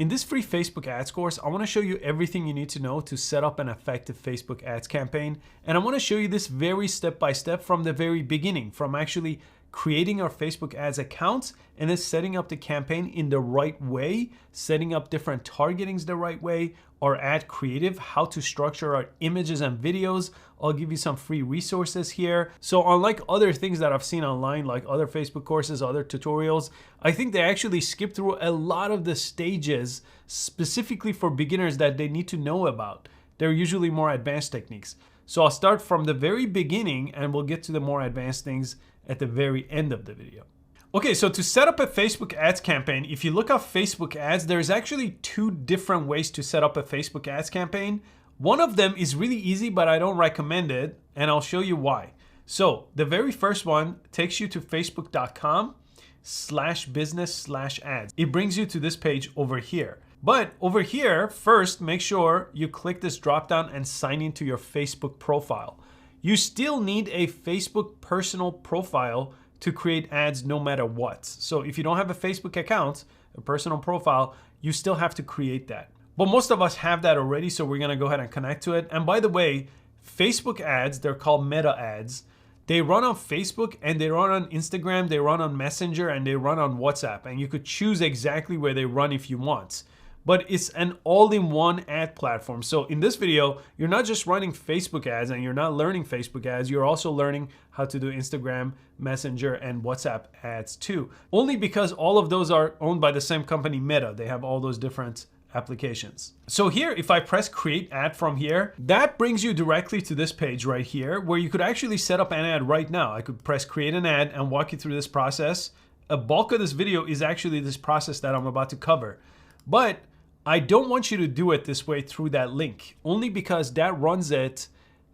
In this free Facebook ads course, I want to show you everything you need to know to set up an effective Facebook ads campaign. And I want to show you this very step by step from the very beginning, from actually creating our Facebook ads accounts and then setting up the campaign in the right way, setting up different targetings the right way, our ad creative, how to structure our images and videos. I'll give you some free resources here. So unlike other things that I've seen online, like other Facebook courses, other tutorials, I think they actually skip through a lot of the stages specifically for beginners that they need to know about. They're usually more advanced techniques. So I'll start from the very beginning and we'll get to the more advanced things at the very end of the video. Okay, so to set up a Facebook ads campaign, if you look up Facebook ads, there's actually two different ways to set up a Facebook ads campaign. One of them is really easy, but I don't recommend it, and I'll show you why. So the very first one takes you to facebook.com/business/ads. It brings you to this page over here. But over here, first, make sure you click this drop down and sign into your Facebook profile. You still need a Facebook personal profile to create ads no matter what. So if you don't have a Facebook account, a personal profile, you still have to create that. But most of us have that already, so we're gonna go ahead and connect to it. And by the way, Facebook ads, they're called meta ads. They run on Facebook and they run on Instagram, they run on Messenger, and they run on WhatsApp. And you could choose exactly where they run if you want. But it's an all-in-one ad platform. So in this video, you're not just running Facebook ads and you're not learning Facebook ads, you're also learning how to do Instagram, Messenger, and WhatsApp ads too. Only because all of those are owned by the same company, Meta. They have all those different applications. So here, if I press create ad from here, that brings you directly to this page right here where you could actually set up an ad right now. I could press create an ad and walk you through this process. A bulk of this video is actually this process that I'm about to cover. But I don't want you to do it this way through that link, only because that runs it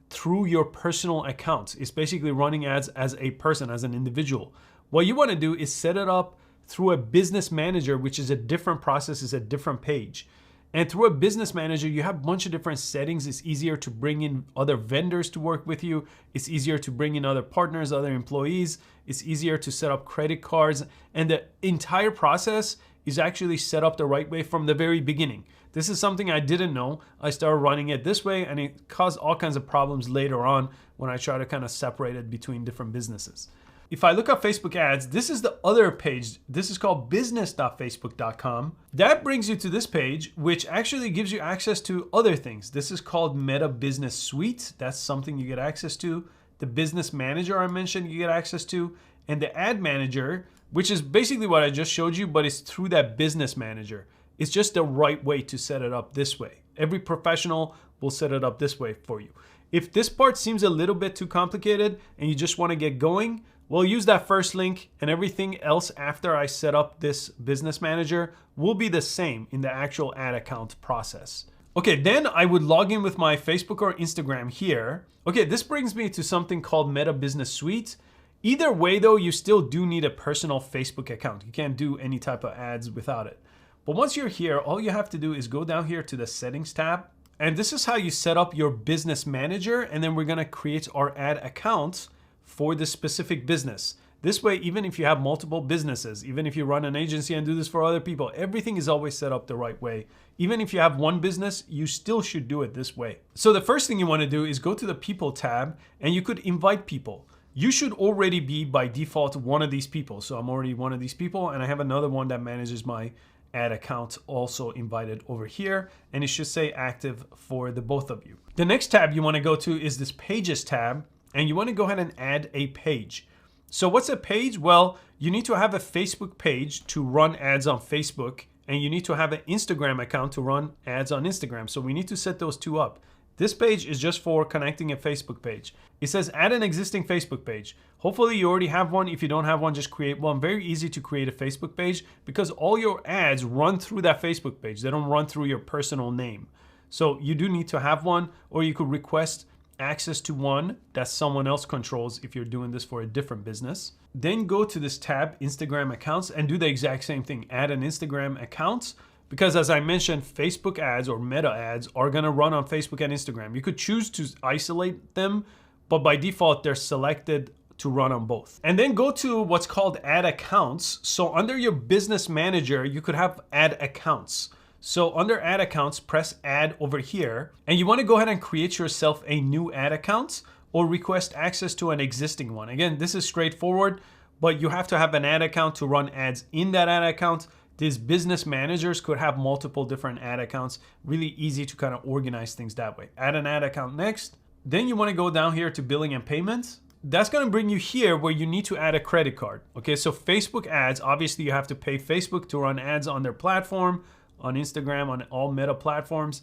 through your personal account. It's basically running ads as a person, as an individual. What you want to do is set it up through a business manager, which is a different process, is a different page. And through a business manager, you have a bunch of different settings. It's easier to bring in other vendors to work with you. It's easier to bring in other partners, other employees. It's easier to set up credit cards. And the entire process is actually set up the right way from the very beginning. This is something I didn't know. I started running it this way and it caused all kinds of problems later on when I try to kind of separate it between different businesses. If I look up Facebook ads, this is the other page. This is called business.facebook.com. That brings you to this page, which actually gives you access to other things. This is called Meta Business Suite. That's something you get access to. The Business Manager I mentioned you get access to. And the Ad Manager, which is basically what I just showed you, but it's through that Business Manager. It's just the right way to set it up this way. Every professional will set it up this way for you. If this part seems a little bit too complicated and you just want to get going, well, use that first link and everything else after I set up this Business Manager will be the same in the actual ad account process. Okay, then I would log in with my Facebook or Instagram here. Okay, this brings me to something called Meta Business Suite. Either way though, you still do need a personal Facebook account. You can't do any type of ads without it. But once you're here, all you have to do is go down here to the settings tab. And this is how you set up your business manager. And then we're gonna create our ad accounts for this specific business. This way, even if you have multiple businesses, even if you run an agency and do this for other people, everything is always set up the right way. Even if you have one business, you still should do it this way. So the first thing you wanna do is go to the people tab and you could invite people. You should already be by default one of these people. So I'm already one of these people and I have another one that manages my ad account also invited over here, and it should say active for the both of you. The next tab you want to go to is this pages tab, and you want to go ahead and add a page. So what's a page? Well, you need to have a Facebook page to run ads on Facebook, and you need to have an Instagram account to run ads on Instagram. So we need to set those two up. This page is just for connecting a Facebook page. It says add an existing Facebook page. Hopefully you already have one. If you don't have one, just create one. Very easy to create a Facebook page because all your ads run through that Facebook page. They don't run through your personal name. So you do need to have one, or you could request access to one that someone else controls if you're doing this for a different business. Then go to this tab, Instagram accounts, and do the exact same thing. Add an Instagram account. Because as I mentioned, Facebook ads or meta ads are gonna run on Facebook and Instagram. You could choose to isolate them, but by default, they're selected to run on both. And then go to what's called ad accounts. So under your business manager, you could have ad accounts. So under ad accounts, press add over here. And you want to go ahead and create yourself a new ad account or request access to an existing one. Again, this is straightforward, but you have to have an ad account to run ads in that ad account. These business managers could have multiple different ad accounts. Really easy to kind of organize things that way. Add an ad account next. Then you want to go down here to billing and payments. That's going to bring you here where you need to add a credit card. Okay, so Facebook ads, obviously you have to pay Facebook to run ads on their platform, on Instagram, on all Meta platforms.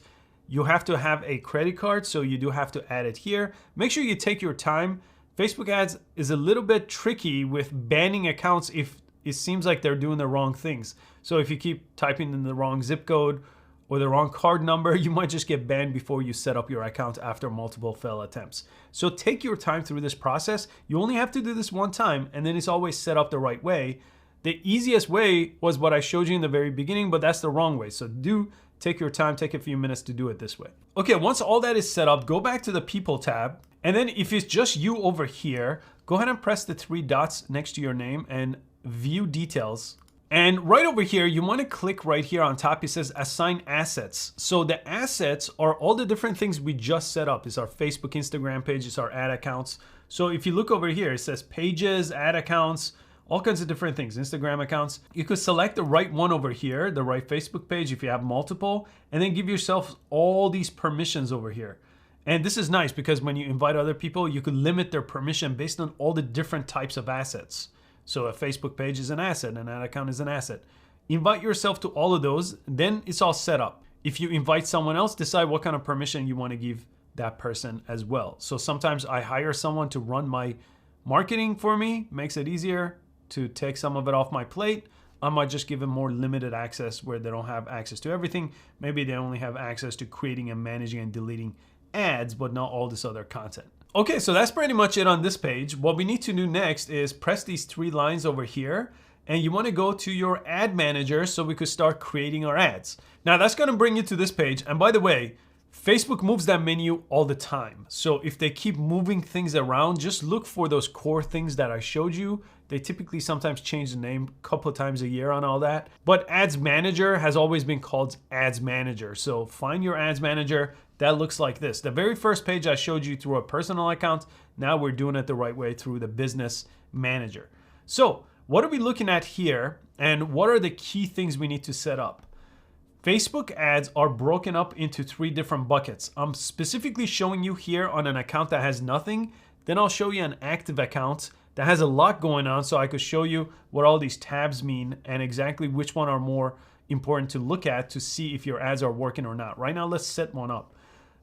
You have to have a credit card, so you do have to add it here. Make sure you take your time. Facebook ads is a little bit tricky with banning accounts if it seems like they're doing the wrong things. So if you keep typing in the wrong zip code or the wrong card number, you might just get banned before you set up your account after multiple failed attempts. So take your time through this process. You only have to do this one time, and then it's always set up the right way. The easiest way was what I showed you in the very beginning, but that's the wrong way. So do take your time, take a few minutes to do it this way. Okay, once all that is set up, go back to the People tab. And then if it's just you over here, go ahead and press the 3 dots next to your name and view details. And right over here, you want to click right here on top. It says assign assets. So the assets are all the different things we just set up. It's our Facebook, Instagram page, it's our ad accounts. So if you look over here, it says pages, ad accounts, all kinds of different things, Instagram accounts. You could select the right one over here, the right Facebook page if you have multiple, and then give yourself all these permissions over here. And this is nice because when you invite other people, you could limit their permission based on all the different types of assets. So a Facebook page is an asset, an ad account is an asset. Invite yourself to all of those, then it's all set up. If you invite someone else, decide what kind of permission you want to give that person as well. So sometimes I hire someone to run my marketing for me, makes it easier to take some of it off my plate. I might just give them more limited access where they don't have access to everything. Maybe they only have access to creating and managing and deleting ads, but not all this other content. Okay, so that's pretty much it on this page. What we need to do next is press these 3 lines over here, and you want to go to your ad manager so we could start creating our ads. Now that's going to bring you to this page. And by the way, Facebook moves that menu all the time. So if they keep moving things around, just look for those core things that I showed you. They typically sometimes change the name a couple of times a year on all that. But Ads Manager has always been called Ads Manager. So find your Ads Manager. That looks like this. The very first page I showed you through a personal account. Now we're doing it the right way through the Business Manager. So what are we looking at here? And what are the key things we need to set up? Facebook ads are broken up into 3 different buckets. I'm specifically showing you here on an account that has nothing. Then I'll show you an active account that has a lot going on, so I could show you what all these tabs mean and exactly which one are more important to look at to see if your ads are working or not. Right now, let's set one up.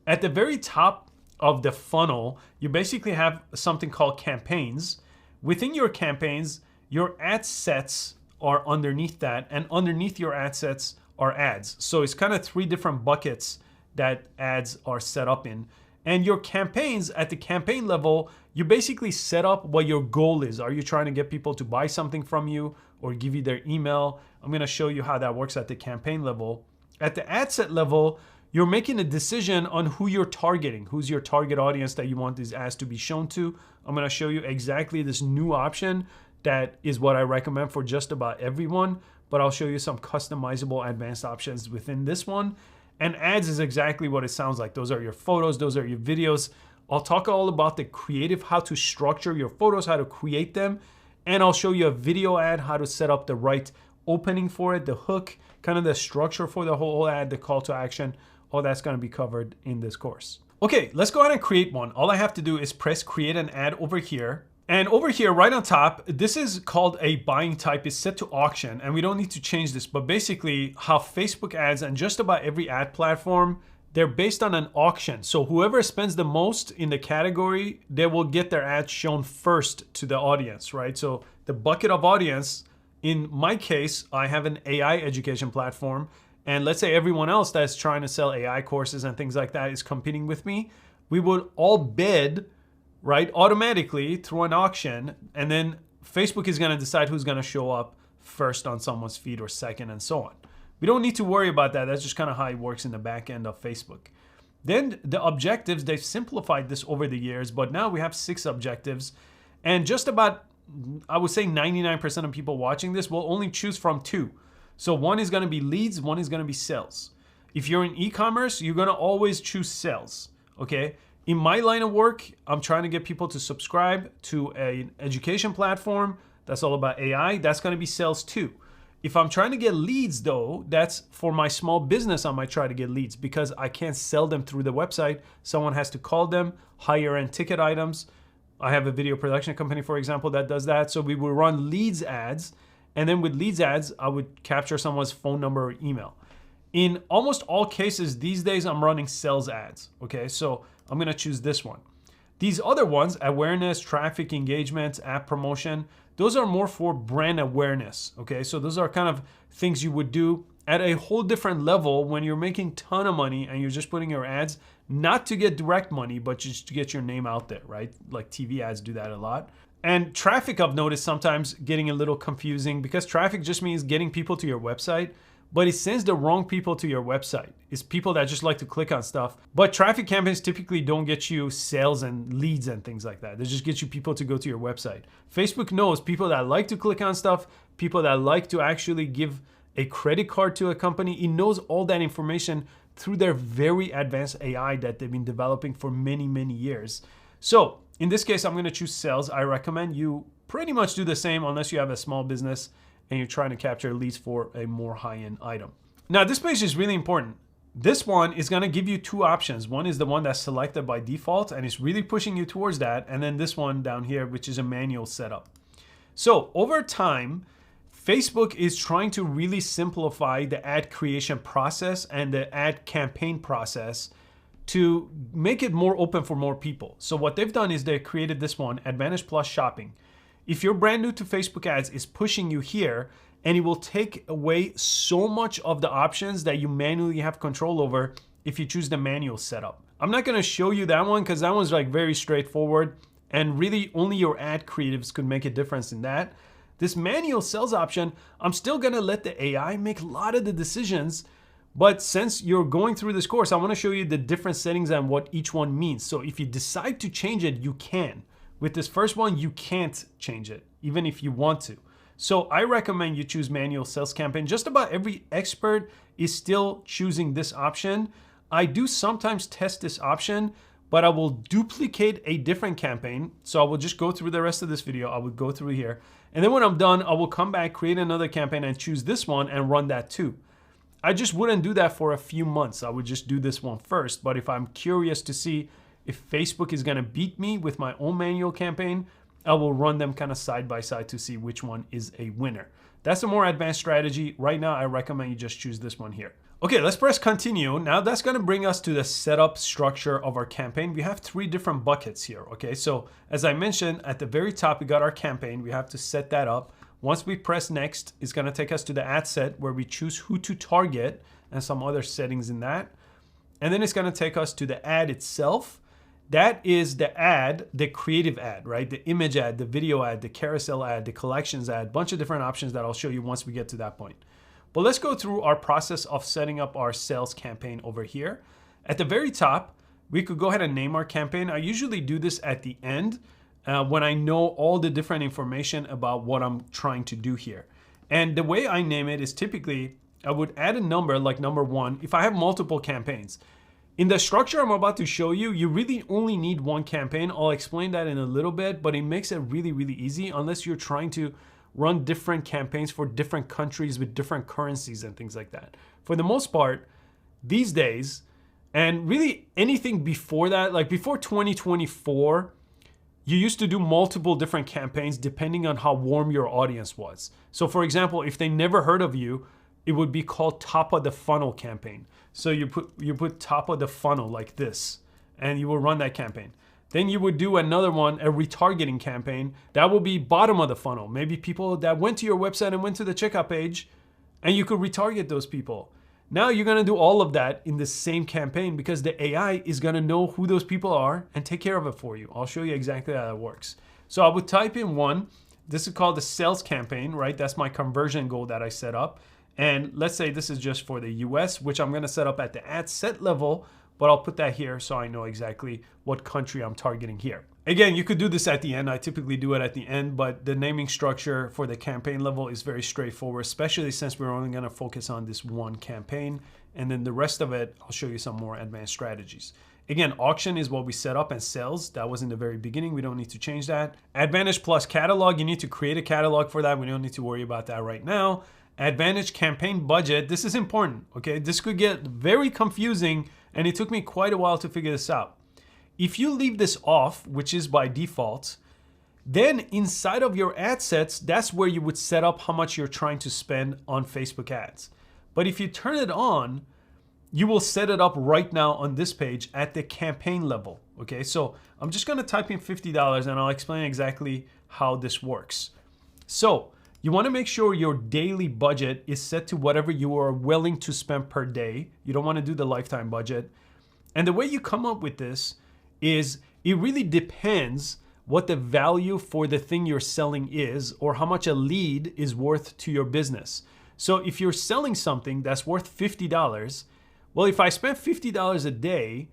At the very top of the funnel, you basically have something called campaigns. Within your campaigns, your ad sets are underneath that, and underneath your ad sets are ads. So it's kind of 3 different buckets that ads are set up in. And your campaigns, at the campaign level, you basically set up what your goal is. Are you trying to get people to buy something from you or give you their email? I'm going to show you how that works at the campaign level. At the ad set level, you're making a decision on who you're targeting, who's your target audience that you want these ads to be shown to. I'm going to show you exactly this new option that is what I recommend for just about everyone, but I'll show you some customizable advanced options within this one. And ads is exactly what it sounds like. Those are your photos, those are your videos. I'll talk all about the creative, how to structure your photos, how to create them. And I'll show you a video ad, how to set up the right opening for it, the hook, kind of the structure for the whole ad, the call to action. All that's going to be covered in this course. Okay, let's go ahead and create one. All I have to do is press create an ad over here. And over here, right on top, this is called a buying type. It's set to auction, and we don't need to change this. But basically, how Facebook ads and just about every ad platform, they're based on an auction. So whoever spends the most in the category, they will get their ads shown first to the audience, right? So the bucket of audience, in my case, I have an AI education platform. And let's say everyone else that's trying to sell AI courses and things like that is competing with me. We would all bid, right, automatically through an auction, and then Facebook is going to decide who's going to show up first on someone's feed or second and so on. We don't need to worry about that. That's just kind of how it works in the back end of Facebook. Then the objectives, they've simplified this over the years, but now we have 6 objectives, and just about, I would say 99% of people watching this will only choose from 2. So one is going to be leads, one is going to be sales. If you're in e-commerce, you're going to always choose sales, okay? In my line of work, I'm trying to get people to subscribe to an education platform that's all about AI. That's going to be sales too. If I'm trying to get leads though, that's for my small business. I might try to get leads because I can't sell them through the website. Someone has to call them, higher end ticket items. I have a video production company, for example, that does that. So we will run leads ads. And then with leads ads, I would capture someone's phone number or email. In almost all cases these days, I'm running sales ads. Okay, so I'm gonna choose this one. These other ones, awareness, traffic engagement, app promotion, those are more for brand awareness. Okay, so those are kind of things you would do at a whole different level when you're making a ton of money and you're just putting your ads, not to get direct money, but just to get your name out there, right? Like TV ads do that a lot. And traffic, I've noticed sometimes getting a little confusing because traffic just means getting people to your website, but it sends the wrong people to your website. It's people that just like to click on stuff. But traffic campaigns typically don't get you sales and leads and things like that. They just get you people to go to your website. Facebook knows people that like to click on stuff, people that like to actually give a credit card to a company. It knows all that information through their very advanced AI that they've been developing for many, many years. So in this case, I'm gonna choose sales. I recommend you pretty much do the same unless you have a small business and you're trying to capture leads for a more high-end item. Now this page is really important. This one is gonna give you two options. One is the one that's selected by default and it's really pushing you towards that. And then this one down here, which is a manual setup. So over time, Facebook is trying to really simplify the ad creation process and the ad campaign process to make it more open for more people. So what they've done is they created this one, Advantage Plus Shopping. If you're brand new to Facebook ads, it's pushing you here and it will take away so much of the options that you manually have control over if you choose the manual setup. I'm not gonna show you that one because that one's like very straightforward and really only your ad creatives could make a difference in that. This manual sales option, I'm still gonna let the AI make a lot of the decisions. But since you're going through this course, I want to show you the different settings and what each one means. So if you decide to change it, you can. With this first one, you can't change it, even if you want to. So I recommend you choose manual sales campaign. Just about every expert is still choosing this option. I do sometimes test this option, but I will duplicate a different campaign. So I will just go through the rest of this video. I will go through here. And then when I'm done, I will come back, create another campaign and choose this one and run that too. I just wouldn't do that for a few months. I would just do this one first. But if I'm curious to see if Facebook is gonna beat me with my own manual campaign, I will run them kind of side by side to see which one is a winner. That's a more advanced strategy. Right now, I recommend you just choose this one here. Okay, let's press continue. Now that's gonna bring us to the setup structure of our campaign. We have three different buckets here, okay? So as I mentioned, at the very top, we got our campaign. We have to set that up. Once we press next, it's gonna take us to the ad set where we choose who to target and some other settings in that. And then it's gonna take us to the ad itself. That is the ad, the creative ad, right? The image ad, the video ad, the carousel ad, the collections ad, bunch of different options that I'll show you once we get to that point. But let's go through our process of setting up our sales campaign over here. At the very top, we could go ahead and name our campaign. I usually do this at the end when I know all the different information about what I'm trying to do here. And the way I name it is typically, I would add a number like number 1 if I have multiple campaigns. In the structure I'm about to show you, you really only need one campaign. I'll explain that in a little bit, but it makes it really, really easy unless you're trying to run different campaigns for different countries with different currencies and things like that. For the most part, these days, and really anything before that, like before 2024, you used to do multiple different campaigns depending on how warm your audience was. So for example, if they never heard of you, it would be called top of the funnel campaign. So you put top of the funnel like this, and you will run that campaign. Then you would do another one, a retargeting campaign. That will be bottom of the funnel. Maybe people that went to your website and went to the checkout page, and you could retarget those people. Now you're gonna do all of that in the same campaign because the AI is gonna know who those people are and take care of it for you. I'll show you exactly how that works. So I would type in one. This is called the sales campaign, right? That's my conversion goal that I set up. And let's say this is just for the US, which I'm gonna set up at the ad set level, but I'll put that here so I know exactly what country I'm targeting here. Again, you could do this at the end. I typically do it at the end, but the naming structure for the campaign level is very straightforward, especially since we're only going to focus on this one campaign. And then the rest of it, I'll show you some more advanced strategies. Again, auction is what we set up, and sales, that was in the very beginning. We don't need to change that. Advantage plus catalog, you need to create a catalog for that. We don't need to worry about that right now. Advantage campaign budget, this is important, okay? This could get very confusing, and it took me quite a while to figure this out. If you leave this off, which is by default, then inside of your ad sets, that's where you would set up how much you're trying to spend on Facebook ads. But if you turn it on, you will set it up right now on this page at the campaign level. Okay, so I'm just gonna type in $50 and I'll explain exactly how this works. So you wanna make sure your daily budget is set to whatever you are willing to spend per day. You don't wanna do the lifetime budget. And the way you come up with this is it really depends what the value for the thing you're selling is, or how much a lead is worth to your business. So if you're selling something that's worth $50, well, if I spend $50 a day,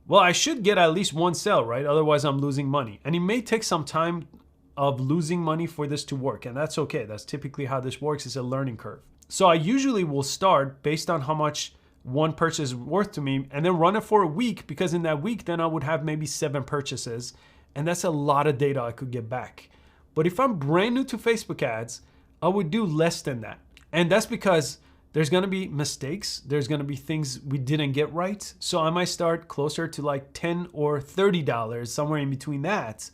well, I should get at least one sale, right? Otherwise, I'm losing money. And it may take some time of losing money for this to work. And that's okay. That's typically how this works. It's a learning curve. So I usually will start based on how much one purchase is worth to me and then run it for a week, because in that week, then I would have maybe 7 purchases. And that's a lot of data I could get back. But if I'm brand new to Facebook ads, I would do less than that. And that's because there's gonna be mistakes. There's gonna be things we didn't get right. So I might start closer to like $10 or $30, somewhere in between that.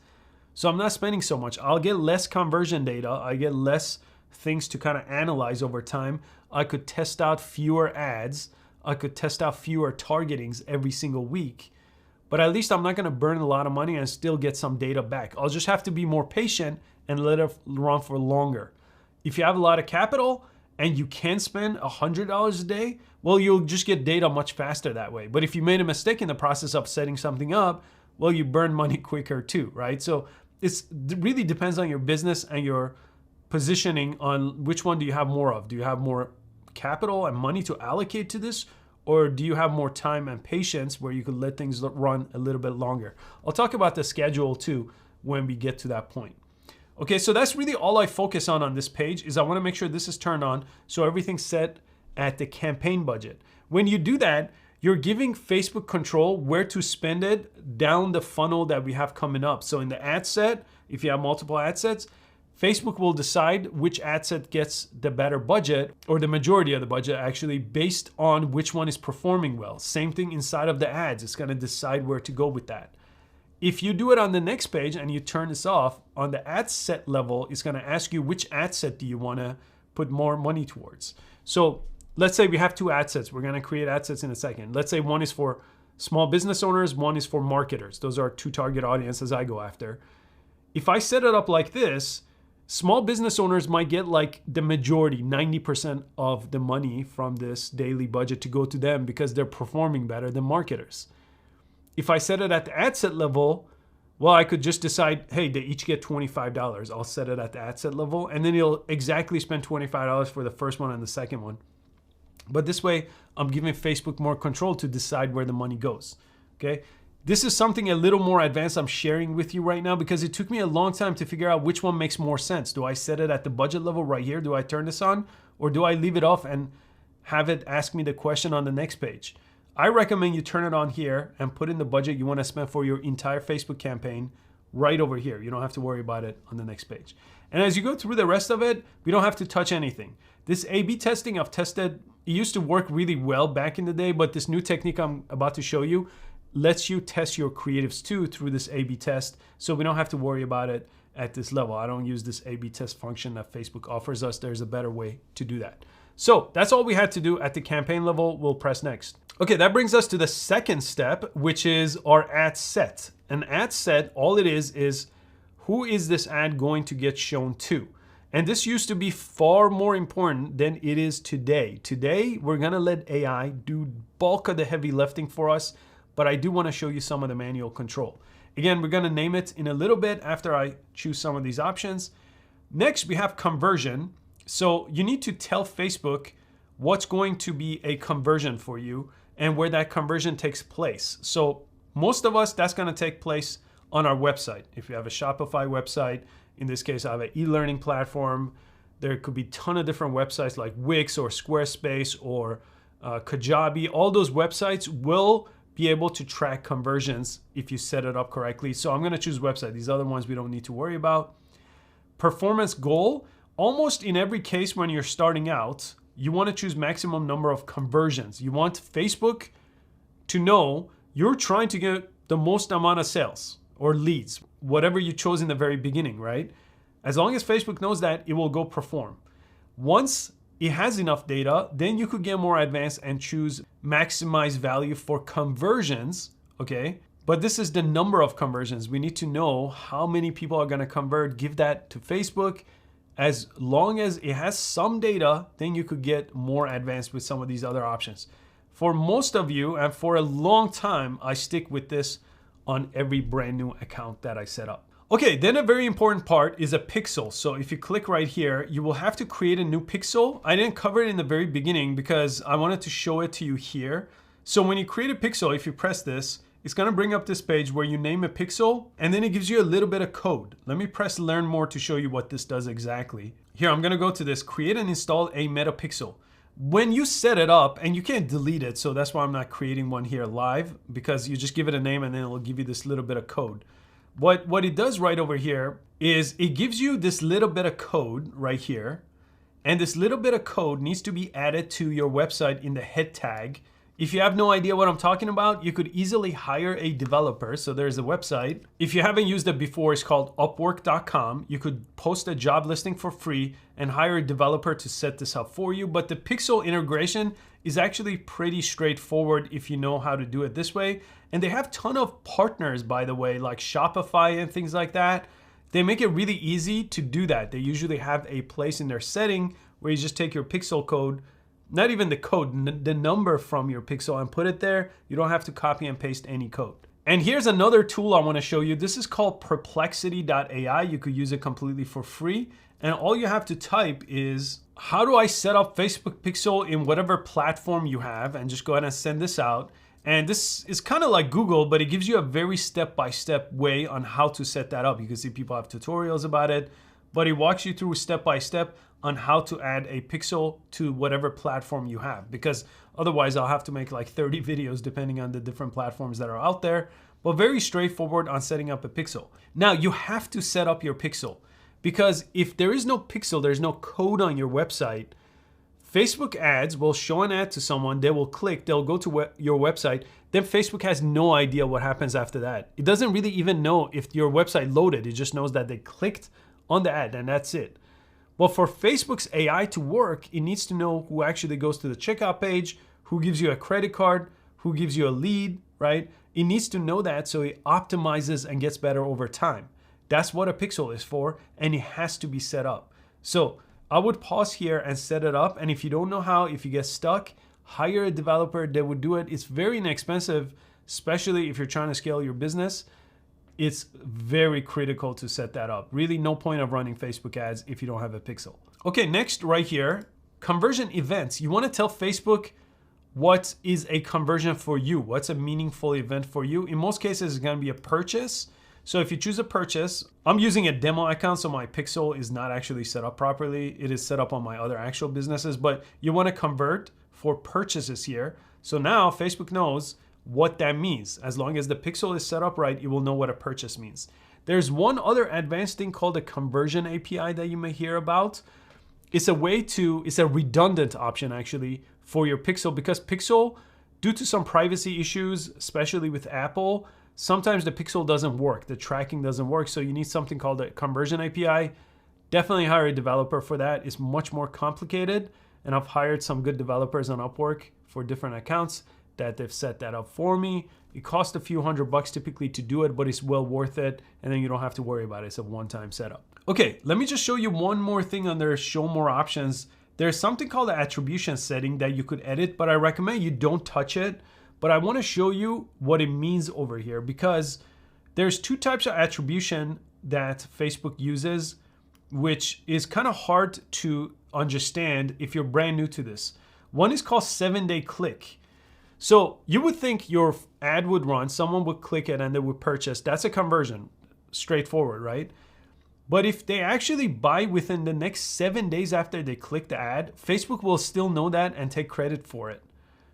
So I'm not spending so much. I'll get less conversion data. I get less things to kind of analyze over time. I could test out fewer ads. I could test out fewer targetings every single week. But at least I'm not gonna burn a lot of money and still get some data back. I'll just have to be more patient and let it run for longer. If you have a lot of capital, and you can spend $100 a day, well, you'll just get data much faster that way. But if you made a mistake in the process of setting something up, well, you burn money quicker too, right? So it really depends on your business and your positioning on which one do you have more of. Do you have more capital and money to allocate to this? Or do you have more time and patience where you could let things run a little bit longer? I'll talk about the schedule too when we get to that point. Okay, so that's really all I focus on this page, is I wanna make sure this is turned on so everything's set at the campaign budget. When you do that, you're giving Facebook control where to spend it down the funnel that we have coming up. So in the ad set, if you have multiple ad sets, Facebook will decide which ad set gets the better budget, or the majority of the budget actually, based on which one is performing well. Same thing inside of the ads, it's gonna decide where to go with that. If you do it on the next page and you turn this off, on the ad set level, it's gonna ask you which ad set do you wanna put more money towards. So let's say we have 2 ad sets. We're gonna create ad sets in a second. Let's say one is for small business owners, one is for marketers. Those are 2 target audiences I go after. If I set it up like this, small business owners might get like the majority, 90% of the money from this daily budget to go to them because they're performing better than marketers. If I set it at the ad set level, well, I could just decide, hey, they each get $25. I'll set it at the ad set level, and then you'll exactly spend $25 for the first one and the second one. But this way, I'm giving Facebook more control to decide where the money goes, okay? This is something a little more advanced I'm sharing with you right now because it took me a long time to figure out which one makes more sense. Do I set it at the budget level right here? Do I turn this on? Or do I leave it off and have it ask me the question on the next page? I recommend you turn it on here and put in the budget you want to spend for your entire Facebook campaign right over here. You don't have to worry about it on the next page. And as you go through the rest of it, we don't have to touch anything. This A/B testing I've tested, it used to work really well back in the day, but this new technique I'm about to show you lets you test your creatives too through this A/B test, so we don't have to worry about it at this level. I don't use this A/B test function that Facebook offers us. There's a better way to do that. So that's all we had to do at the campaign level. We'll press next. Okay, that brings us to the second step, which is our ad set. An ad set, all it is who is this ad going to get shown to? And this used to be far more important than it is today. Today, we're gonna let AI do bulk of the heavy lifting for us, but I do wanna show you some of the manual control. Again, we're gonna name it in a little bit after I choose some of these options. Next, we have conversion. So you need to tell Facebook what's going to be a conversion for you and where that conversion takes place. So most of us, that's gonna take place on our website. If you have a Shopify website, in this case, I have an e-learning platform. There could be a ton of different websites like Wix or Squarespace or Kajabi. All those websites will be able to track conversions if you set it up correctly. So I'm going to choose website. These other ones we don't need to worry about. Performance goal. Almost in every case when you're starting out, you want to choose maximum number of conversions. You want Facebook to know you're trying to get the most amount of sales or leads, whatever you chose in the very beginning, right? As long as Facebook knows that, it will go perform. Once it has enough data, then you could get more advanced and choose maximize value for conversions, okay? But this is the number of conversions. We need to know how many people are gonna convert, give that to Facebook. As long as it has some data, then you could get more advanced with some of these other options. For most of you, and for a long time, I stick with this on every brand new account that I set up. Okay, then a very important part is a pixel. So if you click right here, you will have to create a new pixel. I didn't cover it in the very beginning because I wanted to show it to you here. So when you create a pixel, if you press this, it's gonna bring up this page where you name a pixel and then it gives you a little bit of code. Let me press learn more to show you what this does exactly. Here, I'm gonna go to this, create and install a meta pixel. When you set it up, and you can't delete it, so that's why I'm not creating one here live, because you just give it a name and then it'll give you this little bit of code. What it does right over here is it gives you this little bit of code right here, and this little bit of code needs to be added to your website in the head tag. If you have no idea what I'm talking about, you could easily hire a developer. So there's a website. If you haven't used it before, it's called upwork.com. You could post a job listing for free and hire a developer to set this up for you. But the pixel integration is actually pretty straightforward if you know how to do it this way. And they have a ton of partners, by the way, like Shopify and things like that. They make it really easy to do that. They usually have a place in their setting where you just take your pixel code, not even the code, the number from your pixel, and put it there. You don't have to copy and paste any code. And here's another tool I want to show you. This is called perplexity.ai. You could use it completely for free. And all you have to type is, how do I set up Facebook pixel in whatever platform you have? And just go ahead and send this out. And this is kind of like Google, but it gives you a very step-by-step way on how to set that up. You can see people have tutorials about it, but it walks you through step-by-step on how to add a pixel to whatever platform you have, because otherwise I'll have to make like 30 videos depending on the different platforms that are out there, but very straightforward on setting up a pixel. Now you have to set up your pixel, because if there is no pixel, there's no code on your website, Facebook ads will show an ad to someone, they will click, they'll go to your website, then Facebook has no idea what happens after that. It doesn't really even know if your website loaded, it just knows that they clicked on the ad and that's it. But for Facebook's AI to work, it needs to know who actually goes to the checkout page, who gives you a credit card, who gives you a lead, right? It needs to know that so it optimizes and gets better over time. That's what a pixel is for, and it has to be set up. So I would pause here and set it up. And if you don't know how, if you get stuck, hire a developer that would do it. It's very inexpensive, especially if you're trying to scale your business. It's very critical to set that up. Really no point of running Facebook ads if you don't have a pixel. Okay, next right here, conversion events. You want to tell Facebook what is a conversion for you. What's a meaningful event for you? In most cases, it's going to be a purchase. So if you choose a purchase, I'm using a demo account, so my pixel is not actually set up properly. It is set up on my other actual businesses, but you want to convert for purchases here. So now Facebook knows what that means. As long as the pixel is set up right, it will know what a purchase means. There's one other advanced thing called a conversion API that you may hear about. It's a redundant option actually for your pixel, because pixel, due to some privacy issues, especially with Apple, sometimes the pixel doesn't work, the tracking doesn't work. So you need something called a conversion API. Definitely hire a developer for that. It's much more complicated. And I've hired some good developers on Upwork for different accounts that they've set that up for me. It costs a few $100 typically to do it, but it's well worth it. And then you don't have to worry about it. It's a one-time setup. Okay, let me just show you one more thing under show more options. There's something called the attribution setting that you could edit, but I recommend you don't touch it. But I want to show you what it means over here, because there's two types of attribution that Facebook uses, which is kind of hard to understand if you're brand new to this. One is called 7-day click. So you would think your ad would run, someone would click it and they would purchase. That's a conversion, straightforward, right? But if they actually buy within the next 7 days after they click the ad, Facebook will still know that and take credit for it.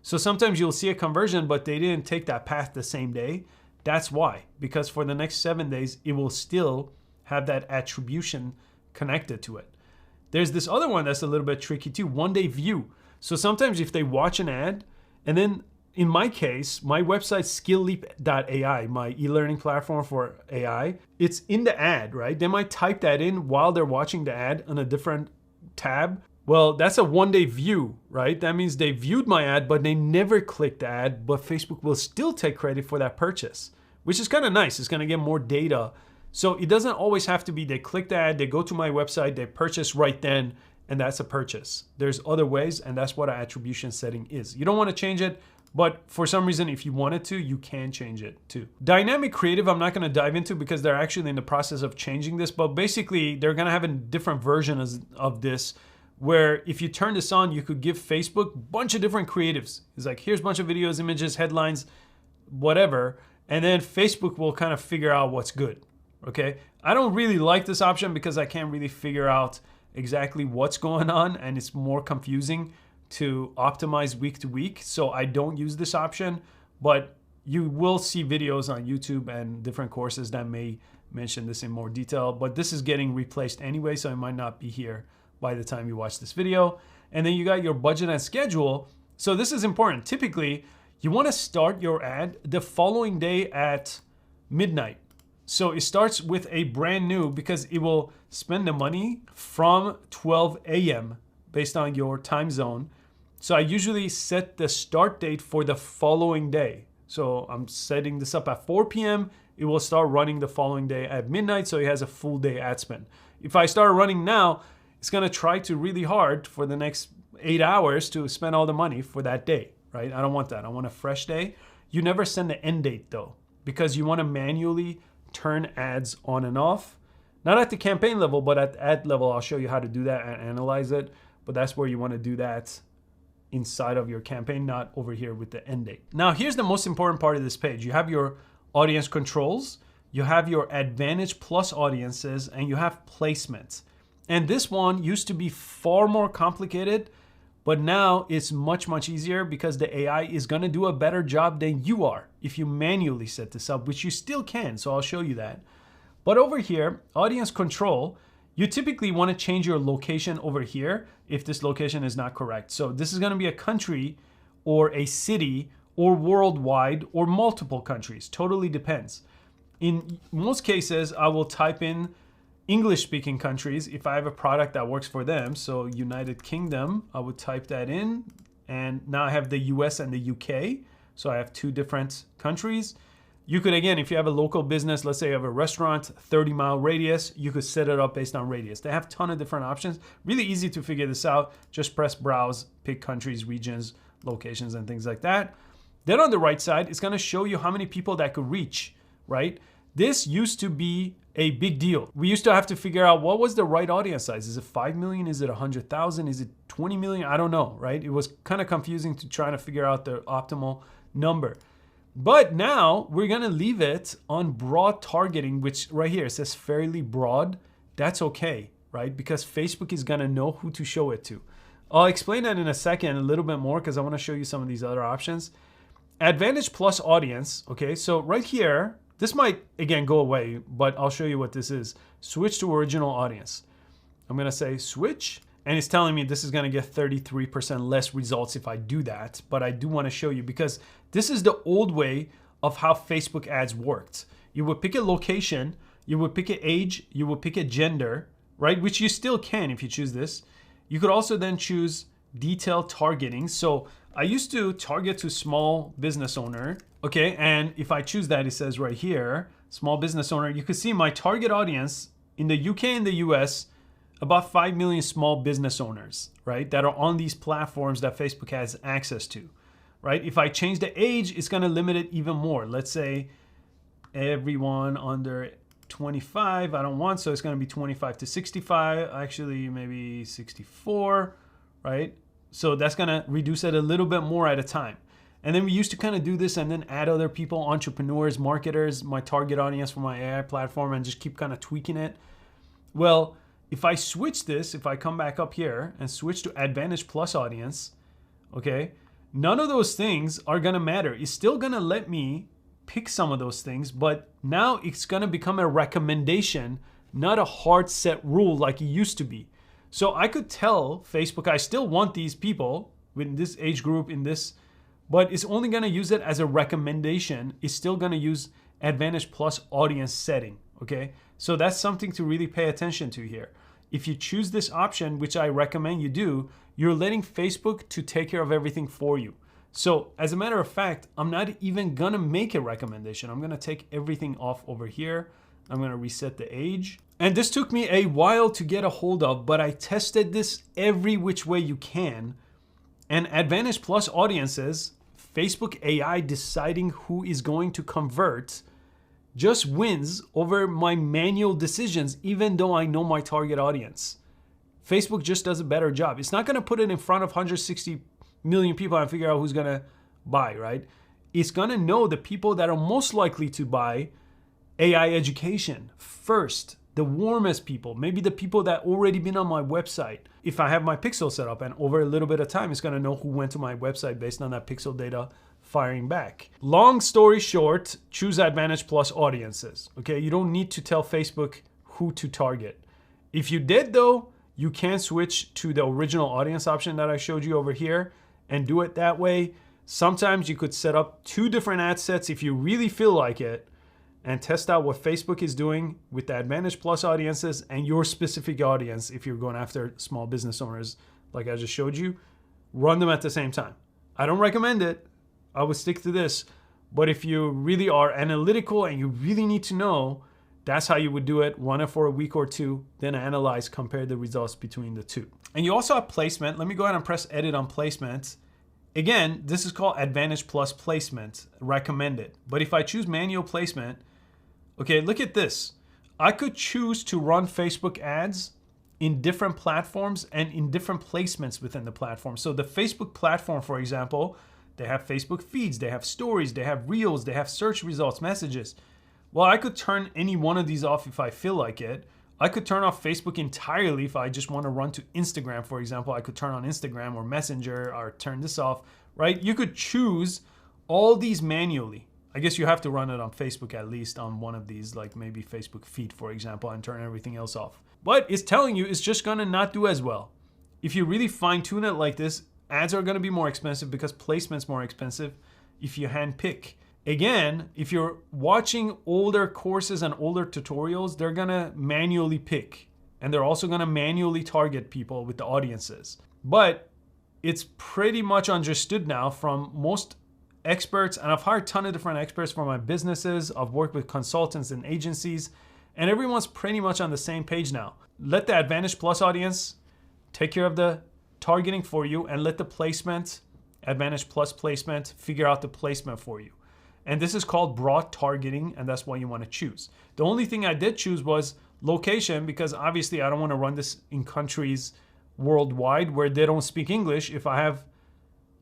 So sometimes you'll see a conversion, but they didn't take that path the same day. That's why, because for the next 7 days, it will still have that attribution connected to it. There's this other one that's a little bit tricky too, 1-day view. So sometimes if they watch an ad, and then in my case, my website skillleap.ai, my e-learning platform for AI, it's in the ad, right? They might type that in while they're watching the ad on a different tab. Well, that's a 1-day view, right? That means they viewed my ad, but they never clicked the ad, but Facebook will still take credit for that purchase, which is kind of nice. It's going to get more data. So it doesn't always have to be they click the ad, they go to my website, they purchase right then, and that's a purchase. There's other ways, and that's what an attribution setting is. You don't want to change it, but for some reason, if you wanted to, you can change it too. Dynamic creative, I'm not going to dive into because they're actually in the process of changing this, but basically they're going to have a different version of this, where if you turn this on, you could give Facebook a bunch of different creatives. It's like, here's a bunch of videos, images, headlines, whatever. And then Facebook will kind of figure out what's good, okay? I don't really like this option because I can't really figure out exactly what's going on, and it's more confusing to optimize week to week. So I don't use this option, but you will see videos on YouTube and different courses that may mention this in more detail, but this is getting replaced anyway, so it might not be here by the time you watch this video. And then you got your budget and schedule. So this is important. Typically, you want to start your ad the following day at midnight. So it starts with a brand new, because it will spend the money from 12 a.m. based on your time zone. So I usually set the start date for the following day. So I'm setting this up at 4 p.m. It will start running the following day at midnight, so it has a full day ad spend. If I start running now, it's going to try to really hard for the next 8 hours to spend all the money for that day, right? I don't want that. I want a fresh day. You never send the end date though, because you want to manually turn ads on and off. Not at the campaign level, but at ad level, I'll show you how to do that and analyze it. But that's where you want to do that inside of your campaign, not over here with the end date. Now, here's the most important part of this page. You have your audience controls, you have your Advantage Plus audiences, and you have placements. And this one used to be far more complicated, but now it's much, much easier because the AI is going to do a better job than you are if you manually set this up, which you still can. So I'll show you that. But over here, audience control, you typically want to change your location over here if this location is not correct. So this is going to be a country or a city or worldwide or multiple countries. Totally depends. In most cases, I will type in English-speaking countries if I have a product that works for them. So United Kingdom, I would type that in. And now I have the US and the UK. So I have 2 different countries. You could, again, if you have a local business, let's say you have a restaurant, 30-mile radius, you could set it up based on radius. They have a ton of different options. Really easy to figure this out. Just press browse, pick countries, regions, locations, and things like that. Then on the right side, it's going to show you how many people that could reach, right? This used to be a big deal. We used to have to figure out what was the right audience size. Is it 5 million? Is it 100,000? Is it 20 million? I don't know, right? It was kind of confusing to try to figure out the optimal number. But now we're going to leave it on broad targeting, which right here, it says fairly broad. That's okay, right? Because Facebook is going to know who to show it to. I'll explain that in a second a little bit more because I want to show you some of these other options. Advantage Plus audience, okay? So right here, this might, again, go away, but I'll show you what this is. Switch to original audience. I'm going to say switch, and it's telling me this is going to get 33% less results if I do that. But I do want to show you because this is the old way of how Facebook ads worked. You would pick a location, you would pick an age, you would pick a gender, right? Which you still can if you choose this. You could also then choose detailed targeting. So I used to target to small business owner. Okay, and if I choose that, it says right here, small business owner, you can see my target audience in the UK and the US, about 5 million small business owners, right? That are on these platforms that Facebook has access to, right? If I change the age, it's gonna limit it even more. Let's say everyone under 25, I don't want, so it's gonna be 25 to 65, actually maybe 64, right? So that's gonna reduce it a little bit more at a time. And then we used to kind of do this and then add other people, entrepreneurs, marketers, my target audience for my AI platform, and just keep kind of tweaking it. Well, if I switch this, if I come back up here and switch to Advantage Plus audience, okay, none of those things are gonna matter. It's still gonna let me pick some of those things, but now it's gonna become a recommendation, not a hard set rule like it used to be. So I could tell Facebook, I still want these people in this age group, in this, but it's only gonna use it as a recommendation. It's still gonna use Advantage Plus audience setting, okay? So that's something to really pay attention to here. If you choose this option, which I recommend you do, you're letting Facebook to take care of everything for you. So as a matter of fact, I'm not even gonna make a recommendation. I'm gonna take everything off over here. I'm gonna reset the age. And this took me a while to get a hold of, but I tested this every which way you can. And Advantage Plus audiences, Facebook AI deciding who is going to convert, just wins over my manual decisions, even though I know my target audience. Facebook just does a better job. It's not gonna put it in front of 160 million people and figure out who's gonna buy, right? It's gonna know the people that are most likely to buy AI education first, the warmest people, maybe the people that already been on my website. If I have my pixel set up, and over a little bit of time, it's gonna know who went to my website based on that pixel data firing back. Long story short, choose Advantage Plus audiences, okay? You don't need to tell Facebook who to target. If you did though, you can switch to the original audience option that I showed you over here and do it that way. Sometimes you could set up 2 different ad sets if you really feel like it, and test out what Facebook is doing with the Advantage Plus audiences and your specific audience. If you're going after small business owners, like I just showed you, run them at the same time. I don't recommend it. I would stick to this. But if you really are analytical and you really need to know, that's how you would do it. Run it for a week or 2, then analyze, compare the results between the 2. And you also have placement. Let me go ahead and press edit on placement. Again, this is called Advantage Plus placement, recommended. But if I choose manual placement, okay, look at this. I could choose to run Facebook ads in different platforms and in different placements within the platform. So the Facebook platform, for example, they have Facebook feeds, they have stories, they have reels, they have search results, messages. Well, I could turn any one of these off if I feel like it. I could turn off Facebook entirely if I just want to run to Instagram, for example. I could turn on Instagram or Messenger or turn this off, right? You could choose all these manually. I guess you have to run it on Facebook at least on one of these, like maybe Facebook feed, for example, and turn everything else off. But it's telling you it's just gonna not do as well. If you really fine tune it like this, ads are gonna be more expensive because placement's more expensive if you hand pick. Again, if you're watching older courses and older tutorials, they're gonna manually pick. And they're also gonna manually target people with the audiences. But it's pretty much understood now from most experts, and I've hired a ton of different experts for my businesses. I've worked with consultants and agencies, and everyone's pretty much on the same page now. Let the Advantage Plus audience take care of the targeting for you, and let the placement, Advantage Plus placement, figure out the placement for you. And this is called broad targeting, and that's what you want to choose. The only thing I did choose was location, because obviously I don't want to run this in countries worldwide where they don't speak English. If I have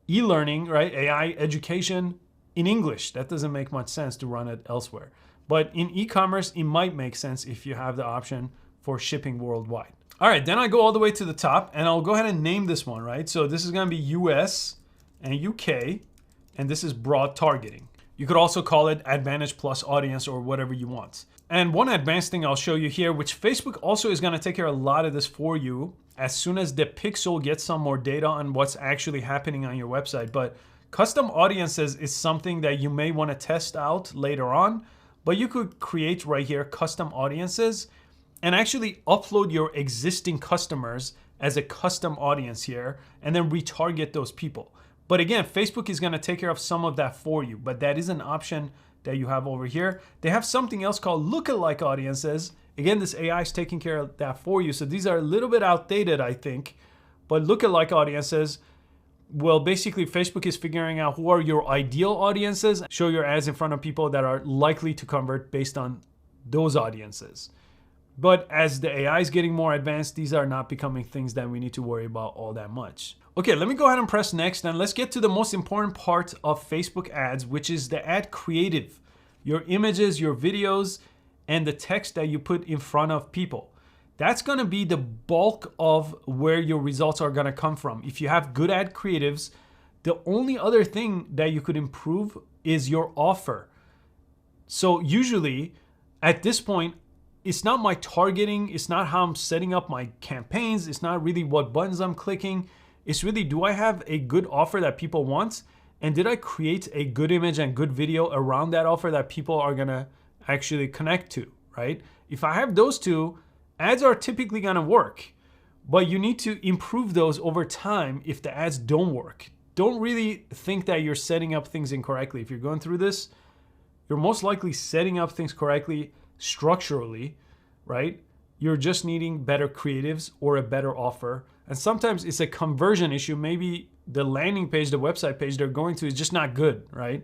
e-learning, right, AI education in English, that doesn't make much sense to run it elsewhere. But in e-commerce, it might make sense if you have the option for shipping worldwide. All right, then I go all the way to the top, and I'll go ahead and name this one, right? So this is gonna be US and UK, and this is broad targeting. You could also call it Advantage Plus audience or whatever you want. And one advanced thing I'll show you here, which Facebook also is gonna take care of a lot of this for you as soon as the pixel gets some more data on what's actually happening on your website. But custom audiences is something that you may wanna test out later on, but you could create right here custom audiences and actually upload your existing customers as a custom audience here and then retarget those people. But again, Facebook is gonna take care of some of that for you, but that is an option that you have over here. They have something else called lookalike audiences. Again, this AI is taking care of that for you. So these are a little bit outdated, I think, but lookalike audiences, well, basically Facebook is figuring out who are your ideal audiences, show your ads in front of people that are likely to convert based on those audiences. But as the AI is getting more advanced, these are not becoming things that we need to worry about all that much. Okay, let me go ahead and press next, and let's get to the most important part of Facebook ads, which is the ad creative. Your images, your videos, and the text that you put in front of people. That's gonna be the bulk of where your results are gonna come from. If you have good ad creatives, the only other thing that you could improve is your offer. So usually at this point, it's not my targeting, it's not how I'm setting up my campaigns, it's not really what buttons I'm clicking. It's really, do I have a good offer that people want? And did I create a good image and good video around that offer that people are gonna actually connect to, right? If I have those two, ads are typically gonna work, but you need to improve those over time if the ads don't work. Don't really think that you're setting up things incorrectly. If you're going through this, you're most likely setting up things correctly structurally, right? You're just needing better creatives or a better offer. And sometimes it's a conversion issue. Maybe the landing page, the website page they're going to is just not good, right?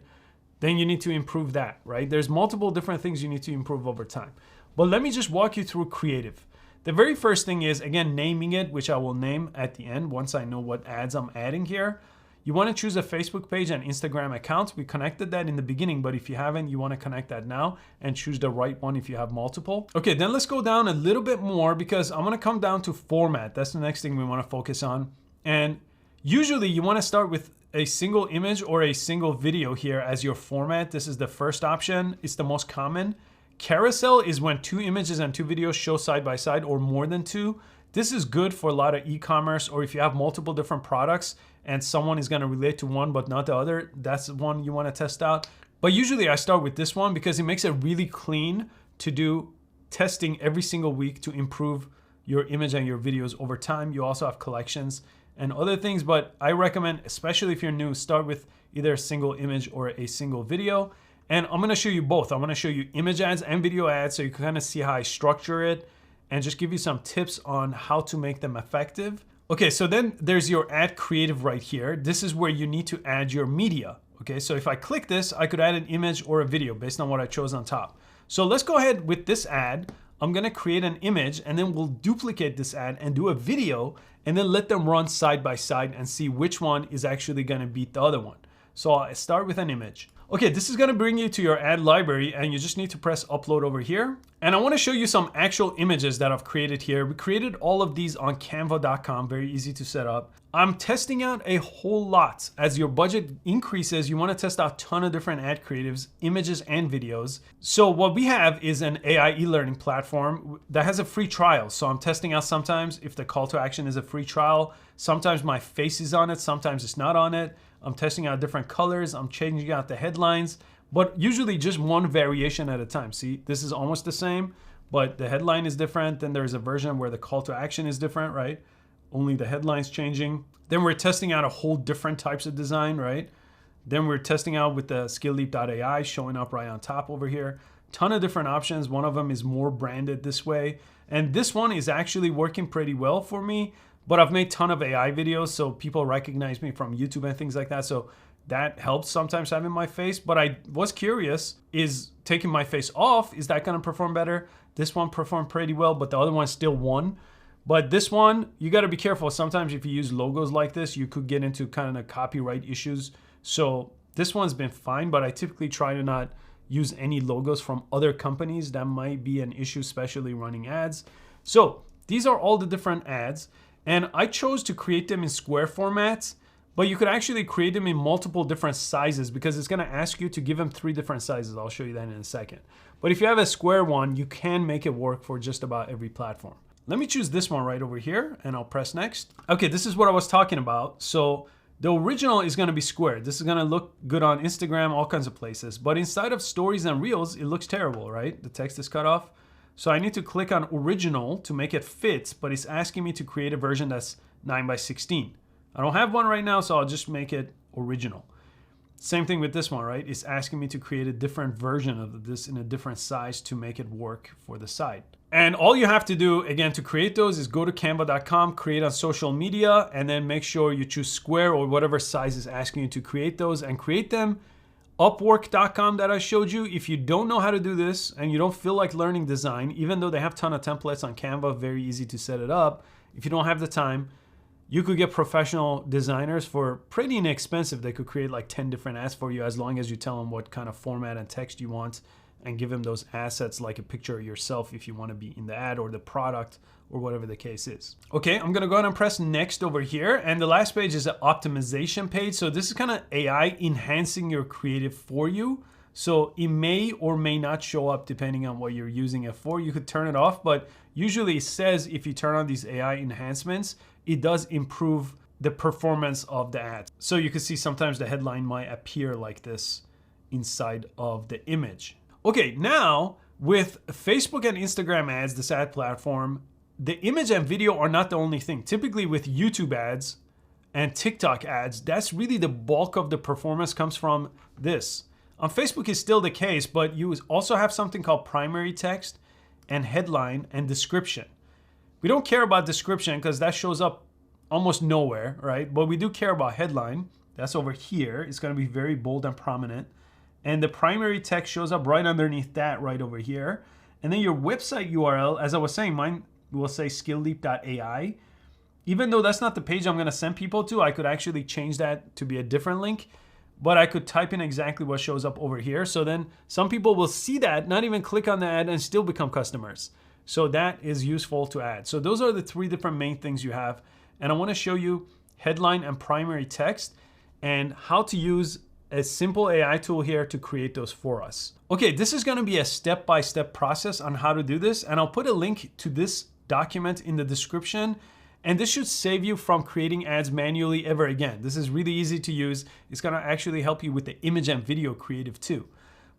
Then you need to improve that, right? There's multiple different things you need to improve over time. But let me just walk you through creative. The very first thing is, again, naming it, which I will name at the end once I know what ads I'm adding here. You want to choose a Facebook page and Instagram account. We connected that in the beginning, but if you haven't, you want to connect that now and choose the right one if you have multiple. Okay, then let's go down a little bit more because I'm going to come down to format. That's the next thing we want to focus on. And usually you want to start with a single image or a single video here as your format. This is the first option. It's the most common. Carousel is when 2 images and 2 videos show side by side or more than 2. This is good for a lot of e-commerce, or if you have multiple different products and someone is going to relate to one but not the other, that's the one you want to test out. But usually I start with this one because it makes it really clean to do testing every single week to improve your image and your videos over time. You also have collections and other things, but I recommend, especially if you're new, start with either a single image or a single video. And I'm going to show you both. I'm going to show you image ads and video ads so you can kind of see how I structure it and just give you some tips on how to make them effective. Okay, so then there's your ad creative right here. This is where you need to add your media. Okay, so if I click this, I could add an image or a video based on what I chose on top. So let's go ahead with this ad. I'm gonna create an image and then we'll duplicate this ad and do a video and then let them run side by side and see which one is actually gonna beat the other one. So I start with an image. Okay, this is gonna bring you to your ad library and you just need to press upload over here. And I wanna show you some actual images that I've created here. We created all of these on canva.com, very easy to set up. I'm testing out a whole lot. As your budget increases, you wanna test out a ton of different ad creatives, images and videos. So what we have is an AI e-learning platform that has a free trial. So I'm testing out sometimes if the call to action is a free trial, sometimes my face is on it, sometimes it's not on it. I'm testing out different colors, I'm changing out the headlines, but usually just one variation at a time. See, this is almost the same, but the headline is different. Then there's a version where the call to action is different, right? Only the headline's changing. Then we're testing out a whole different types of design, right? Then we're testing out with the skillleap.ai showing up right on top over here. Ton of different options. One of them is more branded this way. And this one is actually working pretty well for me. But I've made a ton of AI videos, so people recognize me from YouTube and things like that. So that helps sometimes having my face. But I was curious, is taking my face off, is that gonna perform better? This one performed pretty well, but the other one still won. But this one, you gotta be careful. Sometimes if you use logos like this, you could get into kind of copyright issues. So this one's been fine, but I typically try to not use any logos from other companies. That might be an issue, especially running ads. So these are all the different ads. And I chose to create them in square formats, but you could actually create them in multiple different sizes because it's gonna ask you to give them 3 different sizes. I'll show you that in a second. But if you have a square one, you can make it work for just about every platform. Let me choose this one right over here and I'll press next. Okay, this is what I was talking about. So the original is gonna be square. This is gonna look good on Instagram, all kinds of places. But inside of stories and reels, it looks terrible, right? The text is cut off. So I need to click on original to make it fit, but it's asking me to create a version that's 9:16. I don't have one right now, so I'll just make it original. Same thing with this one, right? It's asking me to create a different version of this in a different size to make it work for the site. And all you have to do, again, to create those is go to canva.com, create on social media, and then make sure you choose square or whatever size is asking you to create those and create them. Upwork.com that I showed you, if you don't know how to do this and you don't feel like learning design, even though they have a ton of templates on Canva, very easy to set it up, if you don't have the time, You could get professional designers for pretty inexpensive. They could create like 10 different ads for you as long as you tell them what kind of format and text you want and give them those assets like a picture of yourself if you want to be in the ad or the product or whatever the case is. Okay, I'm gonna go ahead and press next over here. And the last page is an optimization page. So this is kind of AI enhancing your creative for you. So it may or may not show up depending on what you're using it for. You could turn it off, but usually it says if you turn on these AI enhancements, it does improve the performance of the ad. So you can see sometimes the headline might appear like this inside of the image. Okay, now with Facebook and Instagram ads, this ad platform, the image and video are not the only thing. Typically with YouTube ads and TikTok ads, that's really the bulk of the performance comes from this. On Facebook is still the case, but you also have something called primary text and headline and description. We don't care about description because that shows up almost nowhere, right? But we do care about headline. That's over here. It's going to be very bold and prominent. And the primary text shows up right underneath that right over here. And then your website URL, as I was saying, mine will say skillleap.ai. Even though that's not the page I'm going to send people to, I could actually change that to be a different link. But I could type in exactly what shows up over here. So then some people will see that, not even click on the ad and still become customers. So that is useful to add. So those are the three different main things you have. And I want to show you headline and primary text and how to use a simple AI tool here to create those for us. Okay, this is going to be a step-by-step process on how to do this. And I'll put a link to this document in the description. And this should save you from creating ads manually ever again. This is really easy to use. It's going to actually help you with the image and video creative too.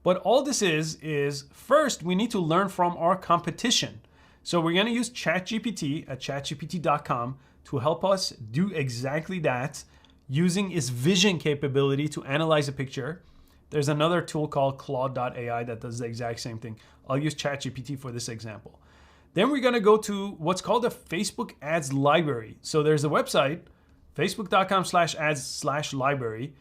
But all this is first, we need to learn from our competition. So we're going to use ChatGPT at chatgpt.com to help us do exactly that using its vision capability to analyze a picture. There's another tool called Claude.ai that does the exact same thing. I'll use ChatGPT for this example. Then we're gonna go to what's called a Facebook ads library. So there's a website, facebook.com/ads/library.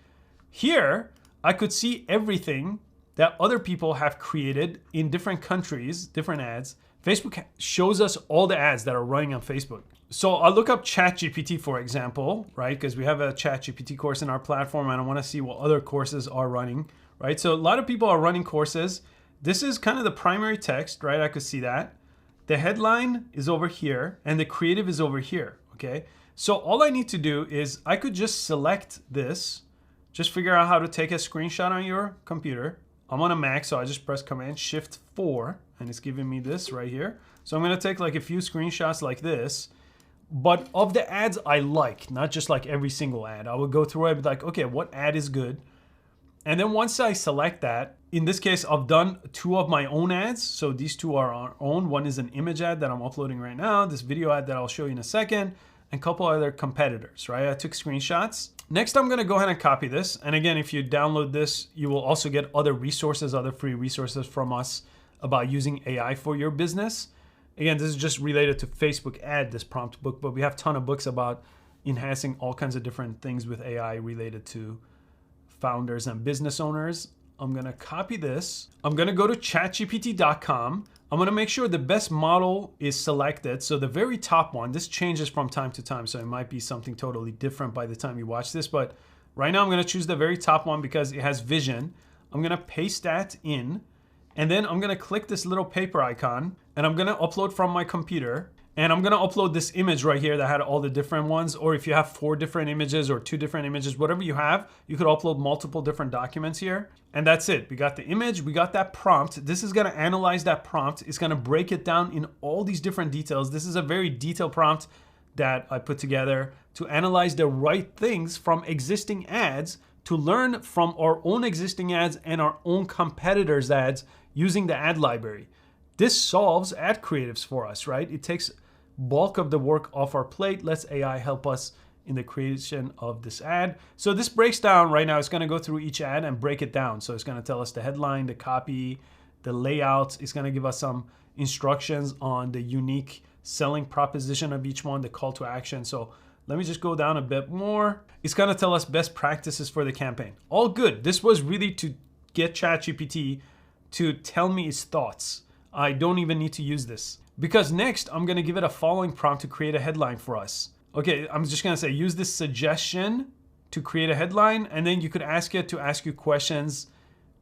Here, I could see everything that other people have created in different countries, different ads. Facebook shows us all the ads that are running on Facebook. So I'll look up ChatGPT, for example, right? Because we have a ChatGPT course in our platform and I want to see what other courses are running, right? So a lot of people are running courses. This is kind of the primary text, right? I could see that. The headline is over here and the creative is over here, okay? So all I need to do is I could just select this, just figure out how to take a screenshot on your computer. I'm on a Mac, so I just press Command-Shift-4 and it's giving me this right here. So I'm gonna take like a few screenshots like this, but of the ads I like, not just like every single ad. I would go through it and be like, okay, what ad is good? And then once I select that, in this case, I've done 2 of my own ads. So these 2 are our own. One is an image ad that I'm uploading right now, this video ad that I'll show you in a second, and a couple other competitors, right? I took screenshots. Next, I'm gonna go ahead and copy this. And again, if you download this, you will also get other resources, other free resources from us about using AI for your business. Again, this is just related to Facebook ad, this prompt book, but we have a ton of books about enhancing all kinds of different things with AI related to founders and business owners. I'm gonna copy this. I'm gonna go to chatgpt.com. I'm gonna make sure the best model is selected. So the very top one, this changes from time to time, so it might be something totally different by the time you watch this, but right now I'm gonna choose the very top one because it has vision. I'm gonna paste that in, and then I'm gonna click this little paper icon, and I'm gonna upload from my computer. And I'm gonna upload this image right here that had all the different ones, or if you have 4 different images or 2 different images, whatever you have, you could upload multiple different documents here. And that's it. We got the image, we got that prompt. This is gonna analyze that prompt. It's gonna break it down in all these different details. This is a very detailed prompt that I put together to analyze the right things from existing ads, to learn from our own existing ads and our own competitors' ads using the ad library. This solves ad creatives for us, right? It takes bulk of the work off our plate. Let's AI help us in the creation of this ad. So this breaks down right now. It's going to go through each ad and break it down. So it's going to tell us the headline, the copy, the layout. It's going to give us some instructions on the unique selling proposition of each one, the call to action. So let me just go down a bit more. It's going to tell us best practices for the campaign. All good. This was really to get ChatGPT to tell me its thoughts. I don't even need to use this. Because next, I'm gonna give it a following prompt to create a headline for us. Okay, I'm just gonna say use this suggestion to create a headline, and then you could ask it to ask you questions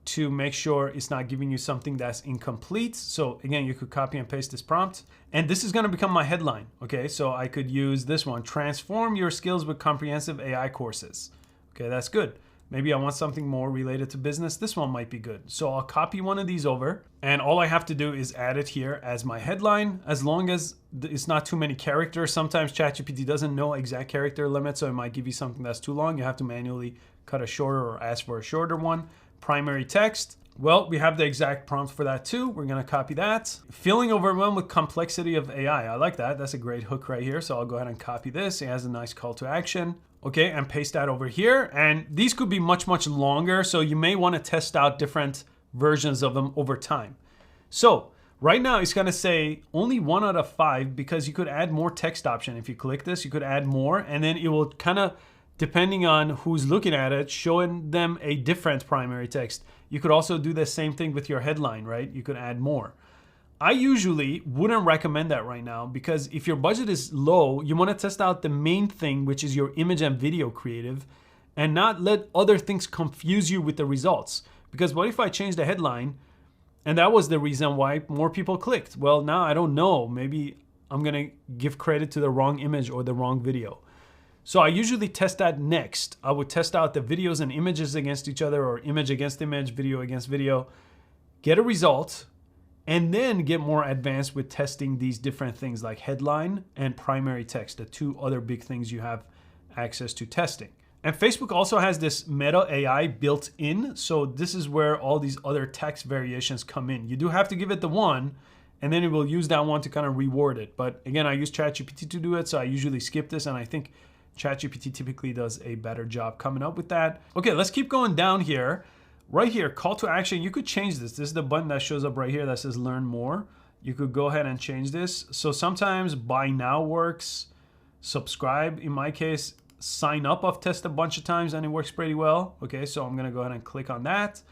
to make sure it's not giving you something that's incomplete. So again, you could copy and paste this prompt, and this is gonna become my headline. Okay, so I could use this one, transform your skills with comprehensive AI courses. Okay, that's good. Maybe I want something more related to business. This one might be good. So I'll copy one of these over, and all I have to do is add it here as my headline, as long as it's not too many characters. Sometimes ChatGPT doesn't know exact character limit, so it might give you something that's too long. You have to manually cut a shorter or ask for a shorter one. Primary text. Well, we have the exact prompt for that too. We're gonna copy that. Feeling overwhelmed with complexity of AI. I like that. That's a great hook right here. So I'll go ahead and copy this. It has a nice call to action. Okay, and paste that over here. And these could be much, much longer. So you may want to test out different versions of them over time. So right now it's gonna say only 1 out of 5 because you could add more text option. If you click this, you could add more, and then it will kind of, depending on who's looking at it, showing them a different primary text. You could also do the same thing with your headline, right? You could add more. I usually wouldn't recommend that right now because if your budget is low, you want to test out the main thing, which is your image and video creative, and not let other things confuse you with the results. Because what if I change the headline and that was the reason why more people clicked? Well, now I don't know. Maybe I'm going to give credit to the wrong image or the wrong video. So I usually test that next. I would test out the videos and images against each other, or image against image, video against video, get a result, and then get more advanced with testing these different things like headline and primary text, the 2 other big things you have access to testing. And Facebook also has this Meta AI built in. So this is where all these other text variations come in. You do have to give it the one, and then it will use that one to kind of reward it. But again, I use ChatGPT to do it, so I usually skip this, and I think ChatGPT typically does a better job coming up with that. Okay, let's keep going down here. Right here, call to action, you could change this. This is the button that shows up right here that says learn more. You could go ahead and change this. So sometimes buy now works, subscribe. In my case, sign up I've tested a bunch of times and it works pretty well. Okay, so I'm gonna go ahead and click on that.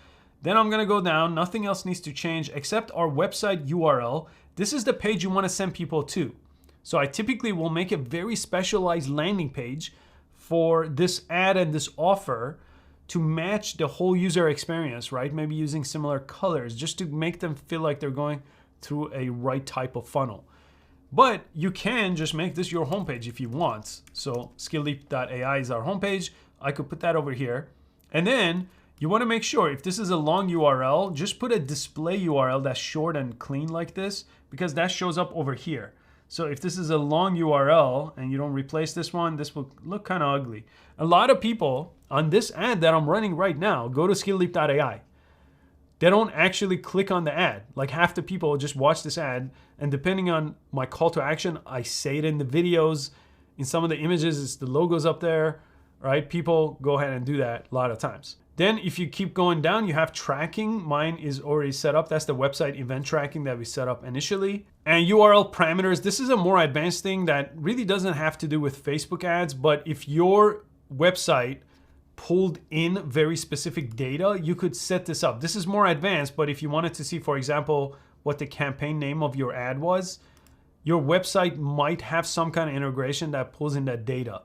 Then I'm gonna go down, nothing else needs to change except our website URL. This is the page you wanna send people to. So I typically will make a very specialized landing page for this ad and this offer to match the whole user experience, right? Maybe using similar colors just to make them feel like they're going through a right type of funnel. But you can just make this your homepage if you want. So skillleap.ai is our homepage. I could put that over here. And then you want to make sure if this is a long URL, just put a display URL that's short and clean like this, because that shows up over here. So if this is a long URL and you don't replace this one, this will look kind of ugly. A lot of people on this ad that I'm running right now go to skillleap.ai. They don't actually click on the ad. Like half the people just watch this ad, and depending on my call to action, I say it in the videos. In some of the images, it's the logos up there, right? People go ahead and do that a lot of times. Then if you keep going down, you have tracking. Mine is already set up. That's the website event tracking that we set up initially. And URL parameters, this is a more advanced thing that really doesn't have to do with Facebook ads, but if your website pulled in very specific data, you could set this up. This is more advanced, but if you wanted to see, for example, what the campaign name of your ad was, your website might have some kind of integration that pulls in that data.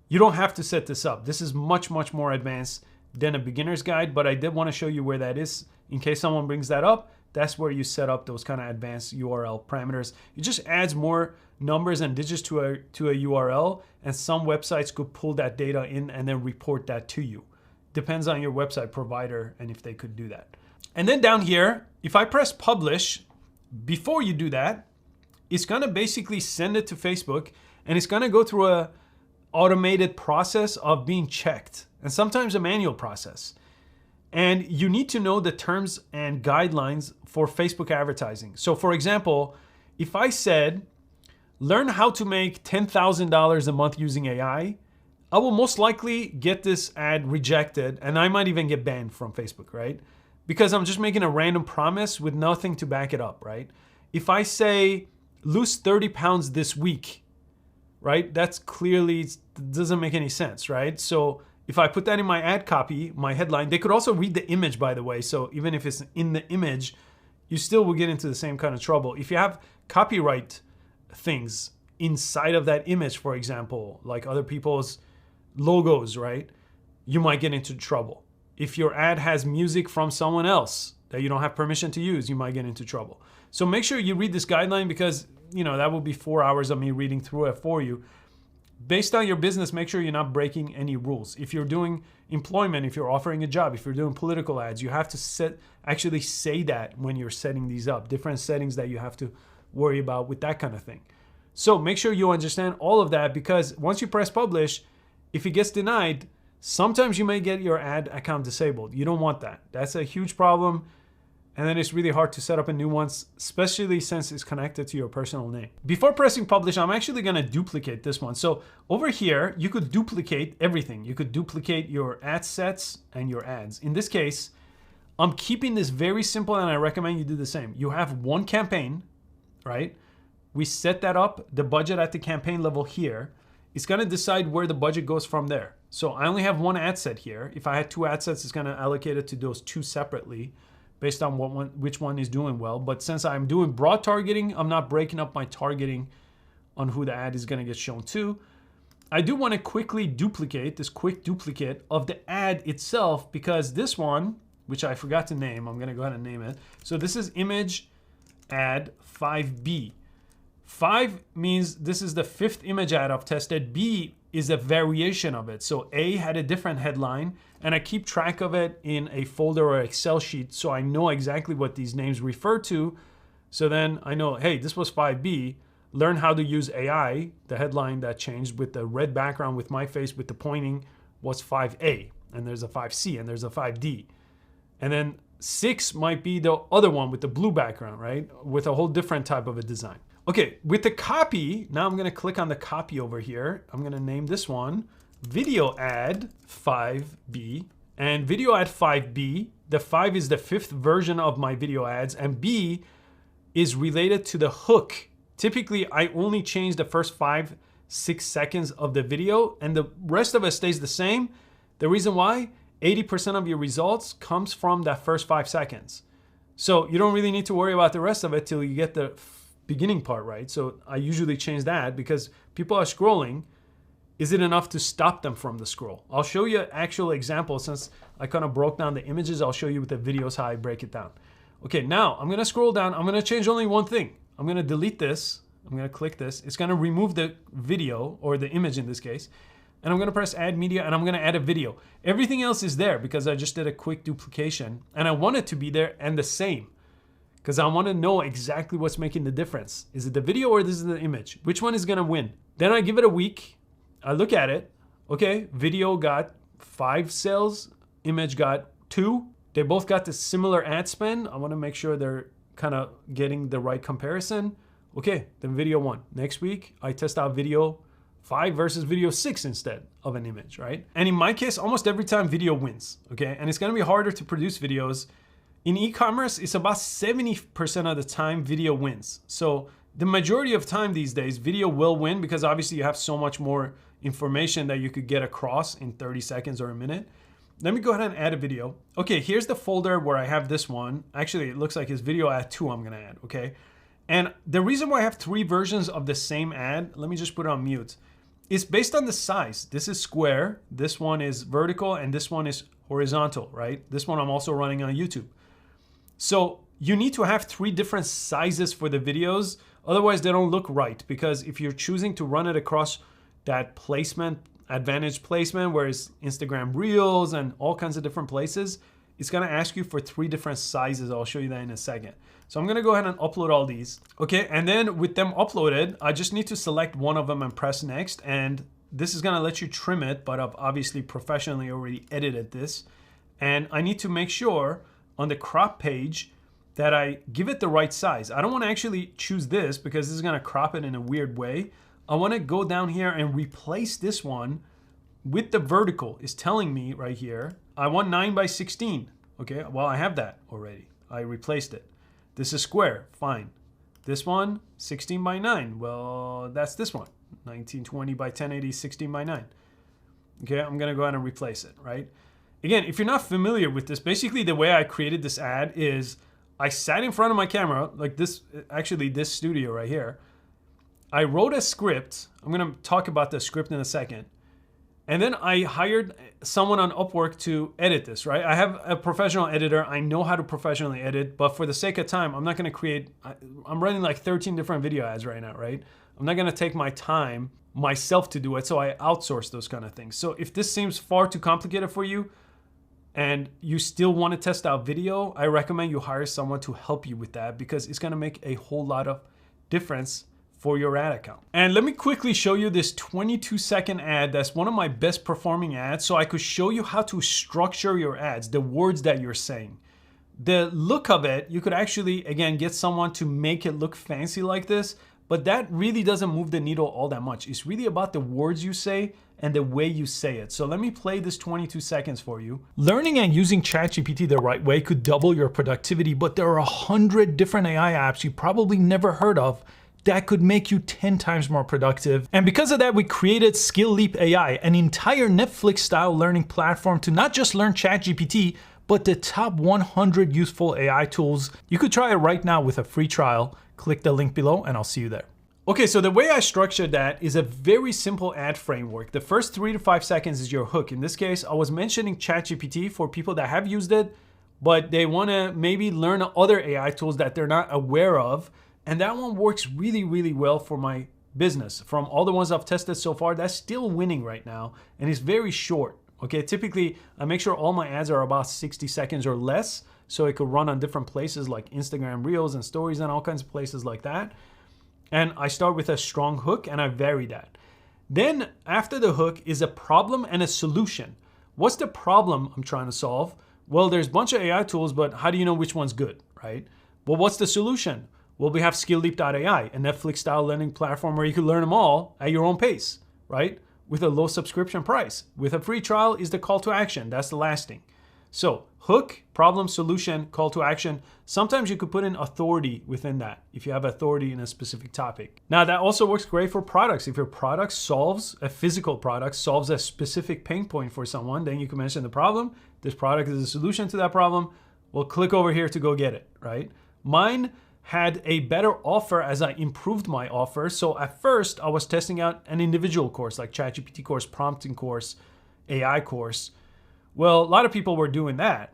You don't have to set this up. This is much, much more advanced than a beginner's guide, but I did want to show you where that is in case someone brings that up. That's where you set up those kind of advanced URL parameters. It just adds more numbers and digits to a URL, and some websites could pull that data in and then report that to you. Depends on your website provider and if they could do that. And then down here, if I press publish, before you do that, it's gonna basically send it to Facebook, and it's gonna go through a automated process of being checked, and sometimes a manual process. And you need to know the terms and guidelines for Facebook advertising. So for example, if I said, learn how to make $10,000 a month using AI, I will most likely get this ad rejected, and I might even get banned from Facebook, right? Because I'm just making a random promise with nothing to back it up, right? If I say, lose 30 pounds this week, right? That's clearly, doesn't make any sense, right? So if I put that in my ad copy, my headline, they could also read the image, by the way. So even if it's in the image, you still will get into the same kind of trouble. If you have copyright things inside of that image, for example, like other people's logos, right? You might get into trouble. If your ad has music from someone else that you don't have permission to use, you might get into trouble. So make sure you read this guideline because, you know, that will be 4 hours of me reading through it for you. Based on your business, make sure you're not breaking any rules. If you're doing employment, if you're offering a job, if you're doing political ads, you have to actually say that when you're setting these up, different settings that you have to worry about with that kind of thing. So make sure you understand all of that, because once you press publish, if it gets denied, sometimes you may get your ad account disabled. You don't want that. That's a huge problem. And then it's really hard to set up a new one, especially since it's connected to your personal name. Before pressing publish, I'm actually gonna duplicate this one. So over here, you could duplicate everything. You could duplicate your ad sets and your ads. In this case, I'm keeping this very simple, and I recommend you do the same. You have one campaign, right? We set that up, the budget at the campaign level here. It's gonna decide where the budget goes from there. So I only have one ad set here. If I had 2 ad sets, it's gonna allocate it to those 2 separately, based on which one is doing well. But since I'm doing broad targeting, I'm not breaking up my targeting on who the ad is gonna get shown to. I do wanna quickly duplicate, this quick duplicate of the ad itself, because this one, which I forgot to name, I'm gonna go ahead and name it. So this is image ad 5B. 5 means this is the 5th image ad I've tested. B is a variation of it. So A had a different headline, and I keep track of it in a folder or Excel sheet so I know exactly what these names refer to. So then I know, hey, this was 5B. Learn how to use AI, the headline that changed with the red background with my face with the pointing was 5A, and there's a 5C, and there's a 5D. And then 6 might be the other one with the blue background, right? With a whole different type of a design. Okay, with the copy, now I'm gonna click on the copy over here. I'm gonna name this one Video Ad 5B. And Video Ad 5B, the 5 is the 5th version of my video ads, and B is related to the hook. Typically, I only change the first 5-6 seconds of the video, and the rest of it stays the same. The reason why, 80% of your results comes from that first 5 seconds. So you don't really need to worry about the rest of it till you get the beginning part, right? So I usually change that because people are scrolling. Is it enough to stop them from the scroll? I'll show you an actual example. Since I kind of broke down the images, I'll show you with the videos how I break it down. Okay, now I'm gonna scroll down. I'm gonna change only one thing. I'm gonna delete this. I'm gonna click this. It's gonna remove the video, or the image in this case. And I'm gonna press add media, and I'm gonna add a video. Everything else is there because I just did a quick duplication, and I want it to be there and the same, because I want to know exactly what's making the difference. Is it the video or this is the image? Which one is gonna win? Then I give it a week. I look at it. Okay, video got 5 sales, image got 2. They both got the similar ad spend. I want to make sure they're kind of getting the right comparison. Okay, then video won. Next week, I test out video 5 versus video 6 instead of an image, right? And in my case, almost every time video wins, okay? And it's gonna be harder to produce videos. In e-commerce, it's about 70% of the time video wins. So the majority of time these days, video will win because obviously you have so much more information that you could get across in 30 seconds or a minute. Let me go ahead and add a video. Okay, here's the folder where I have this one. Actually, it looks like it's video ad 2 I'm gonna add, okay? And the reason why I have 3 versions of the same ad, let me just put it on mute, is based on the size. This is square, this one is vertical, and this one is horizontal, right? This one I'm also running on YouTube. So you need to have 3 different sizes for the videos, otherwise they don't look right, because if you're choosing to run it across that placement, advantage placement, where it's Instagram Reels and all kinds of different places, it's gonna ask you for 3 different sizes. I'll show you that in a second. So I'm gonna go ahead and upload all these. Okay, and then with them uploaded, I just need to select one of them and press next, and this is gonna let you trim it, but I've obviously professionally already edited this. And I need to make sure on the crop page that I give it the right size. I don't wanna actually choose this because this is gonna crop it in a weird way. I wanna go down here and replace this one with the vertical. It's telling me right here, I want 9:16. Okay, well I have that already. I replaced it. This is square, fine. This one, 16:9. Well, that's this one, 1920 by 1080, 16:9. Okay, I'm gonna go ahead and replace it, right? Again, if you're not familiar with this, basically the way I created this ad is I sat in front of my camera, like this, actually this studio right here, I wrote a script. I'm going to talk about the script in a second. And then I hired someone on Upwork to edit this, right? I have a professional editor. I know how to professionally edit, but for the sake of time, I'm not going to create, I'm running like 13 different video ads right now, right? I'm not going to take my time myself to do it. So I outsource those kind of things. So if this seems far too complicated for you and you still want to test out video, I recommend you hire someone to help you with that because it's going to make a whole lot of difference for your ad account. And let me quickly show you this 22-second ad that's one of my best performing ads so I could show you how to structure your ads, the words that you're saying. The look of it, you could actually, again, get someone to make it look fancy like this, but that really doesn't move the needle all that much. It's really about the words you say and the way you say it. So let me play this 22 seconds for you. Learning and using ChatGPT the right way could double your productivity, but there are 100 different AI apps you probably never heard of that could make you 10 times more productive. And because of that, we created Skill Leap AI, an entire Netflix-style learning platform to not just learn ChatGPT, but the top 100 useful AI tools. You could try it right now with a free trial. Click the link below and I'll see you there. Okay, so the way I structured that is a very simple ad framework. The first 3 to 5 seconds is your hook. In this case, I was mentioning ChatGPT for people that have used it, but they wanna maybe learn other AI tools that they're not aware of. And that one works really, really well for my business. From all the ones I've tested so far, that's still winning right now. And it's very short, okay? Typically, I make sure all my ads are about 60 seconds or less so it could run on different places like Instagram Reels and Stories and all kinds of places like that. And I start with a strong hook and I vary that. Then after the hook is a problem and a solution. What's the problem I'm trying to solve? Well, there's a bunch of AI tools, but how do you know which one's good, right? Well, what's the solution? Well, we have SkillLeap.ai, a Netflix-style learning platform where you can learn them all at your own pace, right? With a low subscription price. With a free trial is the call to action. That's the last thing. So hook, problem, solution, call to action. Sometimes you could put in authority within that if you have authority in a specific topic. Now that also works great for products. If your product solves, a physical product solves a specific pain point for someone, then you can mention the problem. This product is a solution to that problem. Well, click over here to go get it, right? Mine had a better offer as I improved my offer. So at first I was testing out an individual course like ChatGPT course, prompting course, AI course. Well, a lot of people were doing that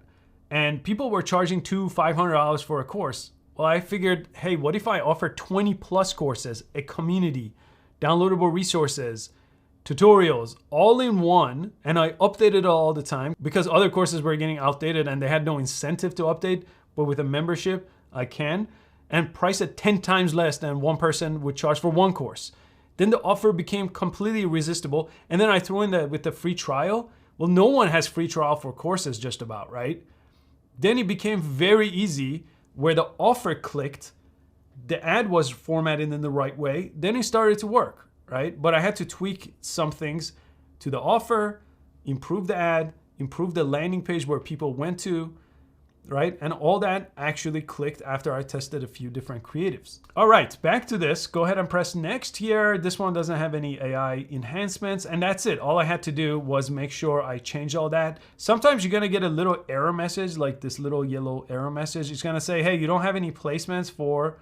and people were charging $200-$500 for a course. Well, I figured, hey, what if I offer 20 plus courses, a community, downloadable resources, tutorials, all in one, and I updated it all the time because other courses were getting outdated and they had no incentive to update, but with a membership, I can. And price it 10 times less than one person would charge for one course. Then the offer became completely irresistible. And then I threw in with the free trial. Well, no one has free trial for courses just about, right? Then it became very easy where the offer clicked, the ad was formatted in the right way, then it started to work, right? But I had to tweak some things to the offer, improve the ad, improve the landing page where people went to, right? And all that actually clicked after I tested a few different creatives. All right, back to this. Go ahead and press next here. This one doesn't have any AI enhancements and that's it. All I had to do was make sure I changed all that. Sometimes you're gonna get a little error message, like this little yellow error message. It's gonna say, hey, you don't have any placements for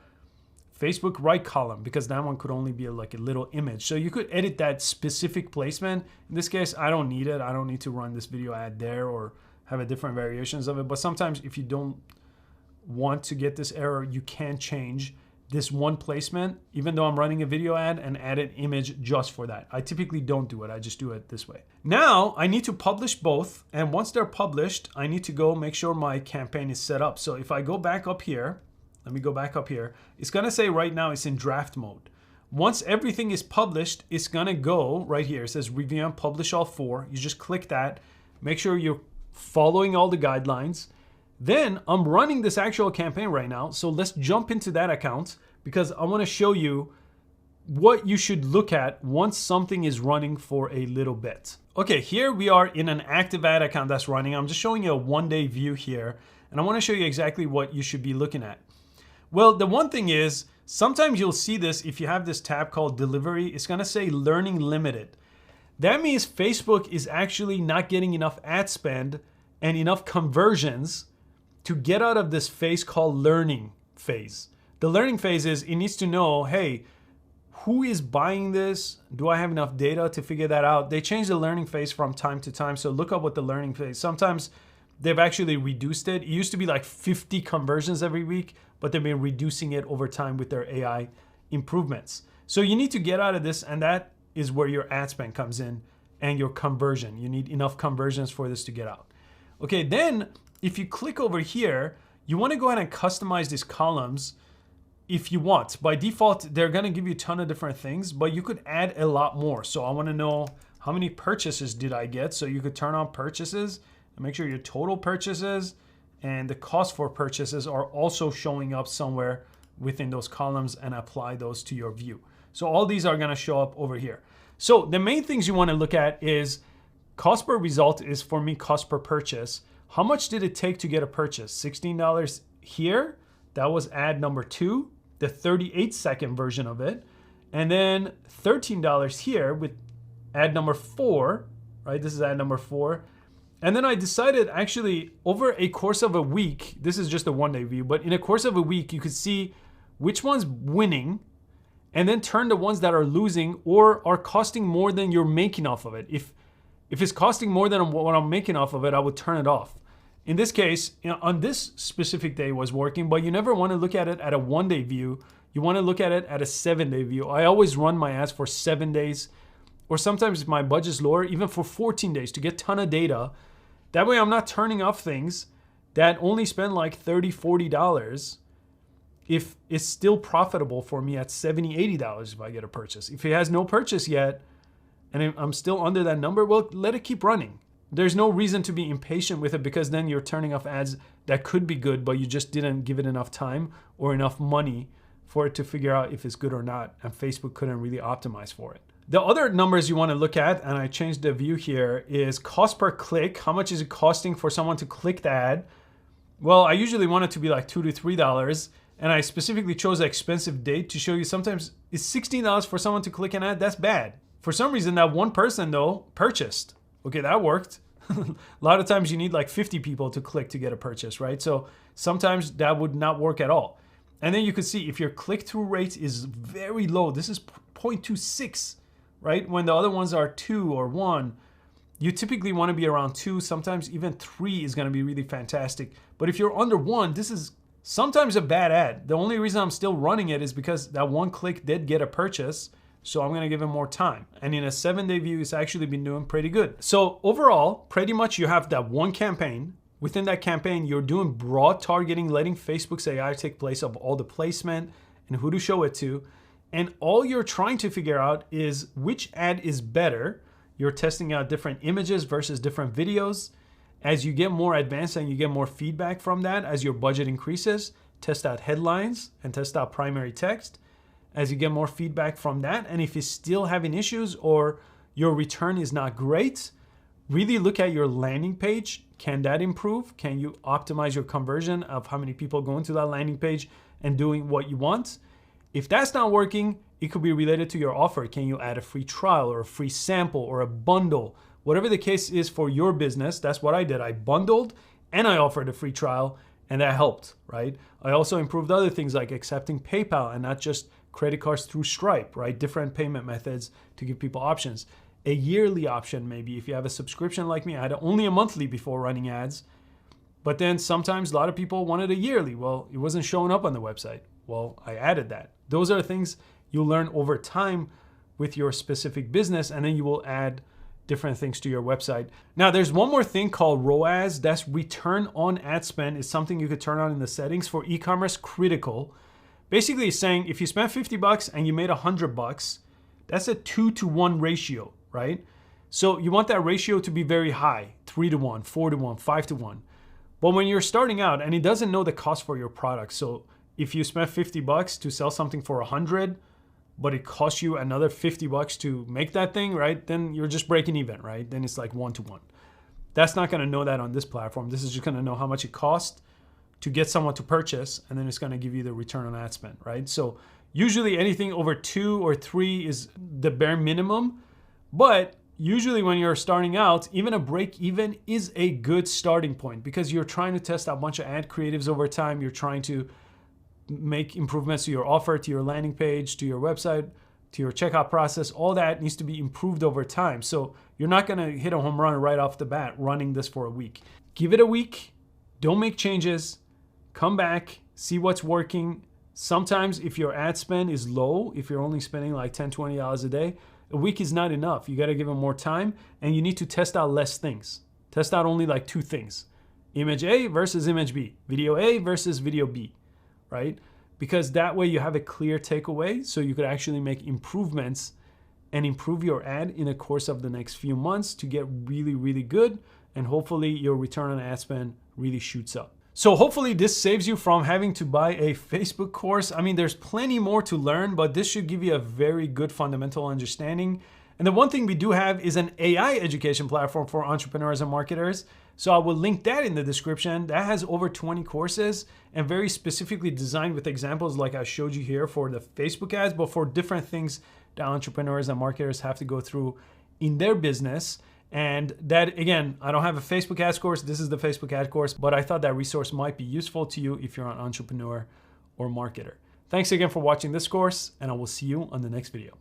Facebook right column because that one could only be like a little image. So you could edit that specific placement. In this case, I don't need it. I don't need to run this video ad there or have a different variations of it. But sometimes if you don't want to get this error, you can change this one placement, even though I'm running a video ad, and add an image just for that. I typically don't do it. I just do it this way. Now I need to publish both. And once they're published, I need to go make sure my campaign is set up. So if I go back up here, let me go back up here. It's gonna say right now it's in draft mode. Once everything is published, it's gonna go right here. It says review and publish all 4. You just click that. Make sure you're following all the guidelines. Then I'm running this actual campaign right now. So let's jump into that account because I want to show you what you should look at once something is running for a little bit. Okay, here we are in an active ad account that's running. I'm just showing you a one-day view here, and I want to show you exactly what you should be looking at. Well, the one thing is, sometimes you'll see this if you have this tab called delivery, it's going to say learning limited. That means Facebook is actually not getting enough ad spend and enough conversions to get out of this phase called learning phase. The learning phase is it needs to know, hey, who is buying this? Do I have enough data to figure that out? They change the learning phase from time to time. So look up what the learning phase. Sometimes they've actually reduced it. It used to be like 50 conversions every week, but they've been reducing it over time with their AI improvements. So you need to get out of this, and that is where your ad spend comes in and your conversion. You need enough conversions for this to get out. Okay, then if you click over here, you want to go ahead and customize these columns if you want. By default, they're going to give you a ton of different things, but you could add a lot more. So I want to know how many purchases did I get? So you could turn on purchases and make sure your total purchases and the cost for purchases are also showing up somewhere within those columns, and apply those to your view. So all these are going to show up over here. So the main things you want to look at is cost per result is, for me, cost per purchase. How much did it take to get a purchase? $16 here. That was ad number 2, the 38-second version of it. And then $13 here with ad number 4, right? This is ad number 4. And then I decided, actually, over a course of a week, this is just a one-day view, but in a course of a week, you could see which one's winning, and then turn the ones that are losing or are costing more than you're making off of it. If it's costing more than what I'm making off of it, I would turn it off. In this case, on this specific day was working, but you never want to look at it at a one-day view. You want to look at it at a 7-day view. I always run my ads for 7 days, or sometimes if my budget's lower, even for 14 days to get a ton of data. That way I'm not turning off things that only spend like $30, $40 if it's still profitable for me at $70, $80 if I get a purchase. If it has no purchase yet and I'm still under that number, well, let it keep running. There's no reason to be impatient with it, because then you're turning off ads that could be good, but you just didn't give it enough time or enough money for it to figure out if it's good or not, and Facebook couldn't really optimize for it. The other numbers you want to look at, and I changed the view here, is cost per click. How much is it costing for someone to click the ad? Well, I usually want it to be like $2 to $3, and I specifically chose an expensive date to show you sometimes it's $16 for someone to click an ad. That's bad. For some reason, that one person though purchased. Okay, that worked. A lot of times you need like 50 people to click to get a purchase, right? So sometimes that would not work at all. And then you could see if your click-through rate is very low, this is 0.26, right? When the other ones are 2 or 1, you typically want to be around 2, sometimes even 3 is going to be really fantastic. But if you're under 1, this is sometimes a bad ad. The only reason I'm still running it is because that one click did get a purchase. So I'm going to give him more time. And in a 7-day view, it's actually been doing pretty good. So overall, pretty much you have that one campaign. Within that campaign, you're doing broad targeting, letting Facebook's AI take place of all the placement and who to show it to. And all you're trying to figure out is which ad is better. You're testing out different images versus different videos. As you get more advanced and you get more feedback from that, as your budget increases, test out headlines and test out primary text. As you get more feedback from that, and if you're still having issues or your return is not great, really look at your landing page. Can that improve? Can you optimize your conversion of how many people go into that landing page and doing what you want? If that's not working, it could be related to your offer. Can you add a free trial or a free sample or a bundle? Whatever the case is for your business, that's what I did. I bundled and I offered a free trial, and that helped, right? I also improved other things like accepting PayPal and not just credit cards through Stripe, right? Different payment methods to give people options. A yearly option, maybe if you have a subscription like me. I had only a monthly before running ads, but then sometimes a lot of people wanted a yearly. Well, it wasn't showing up on the website. Well, I added that. Those are things you'll learn over time with your specific business, and then you will add different things to your website. Now, there's one more thing called ROAS. That's return on ad spend. It's something you could turn on in the settings for e-commerce critical. Basically, it's saying if you spent $50 and you made $100, that's a 2-to-1 ratio, right? So you want that ratio to be very high, 3-to-1, 4-to-1, 5-to-1. But when you're starting out and it doesn't know the cost for your product, so if you spent $50 to sell something for $100, but it costs you another $50 to make that thing, right? Then you're just breaking even, right? Then it's like 1-to-1. That's not going to know that on this platform. This is just going to know how much it costs to get someone to purchase, and then it's going to give you the return on ad spend, right? So usually anything over 2 or 3 is the bare minimum, but usually when you're starting out, even a break even is a good starting point, because you're trying to test out a bunch of ad creatives over time. You're trying to make improvements to your offer, to your landing page, to your website, to your checkout process, all that needs to be improved over time. So you're not gonna hit a home run right off the bat running this for a week. Give it a week, don't make changes, come back, see what's working. Sometimes if your ad spend is low, if you're only spending like $10, $20 a day, a week is not enough. You gotta give it more time, and you need to test out less things. Test out only like 2 things. Image A versus image B, video A versus video B, right? Because that way you have a clear takeaway, so you could actually make improvements and improve your ad in the course of the next few months to get really, really good, and hopefully your return on ad spend really shoots up. So hopefully this saves you from having to buy a Facebook course. I mean, there's plenty more to learn, but this should give you a very good fundamental understanding. And the one thing we do have is an AI education platform for entrepreneurs and marketers. So I will link that in the description. That has over 20 courses and very specifically designed with examples like I showed you here for the Facebook ads, but for different things that entrepreneurs and marketers have to go through in their business. And that, again, I don't have a Facebook ads course. This is the Facebook ad course, but I thought that resource might be useful to you if you're an entrepreneur or marketer. Thanks again for watching this course, and I will see you on the next video.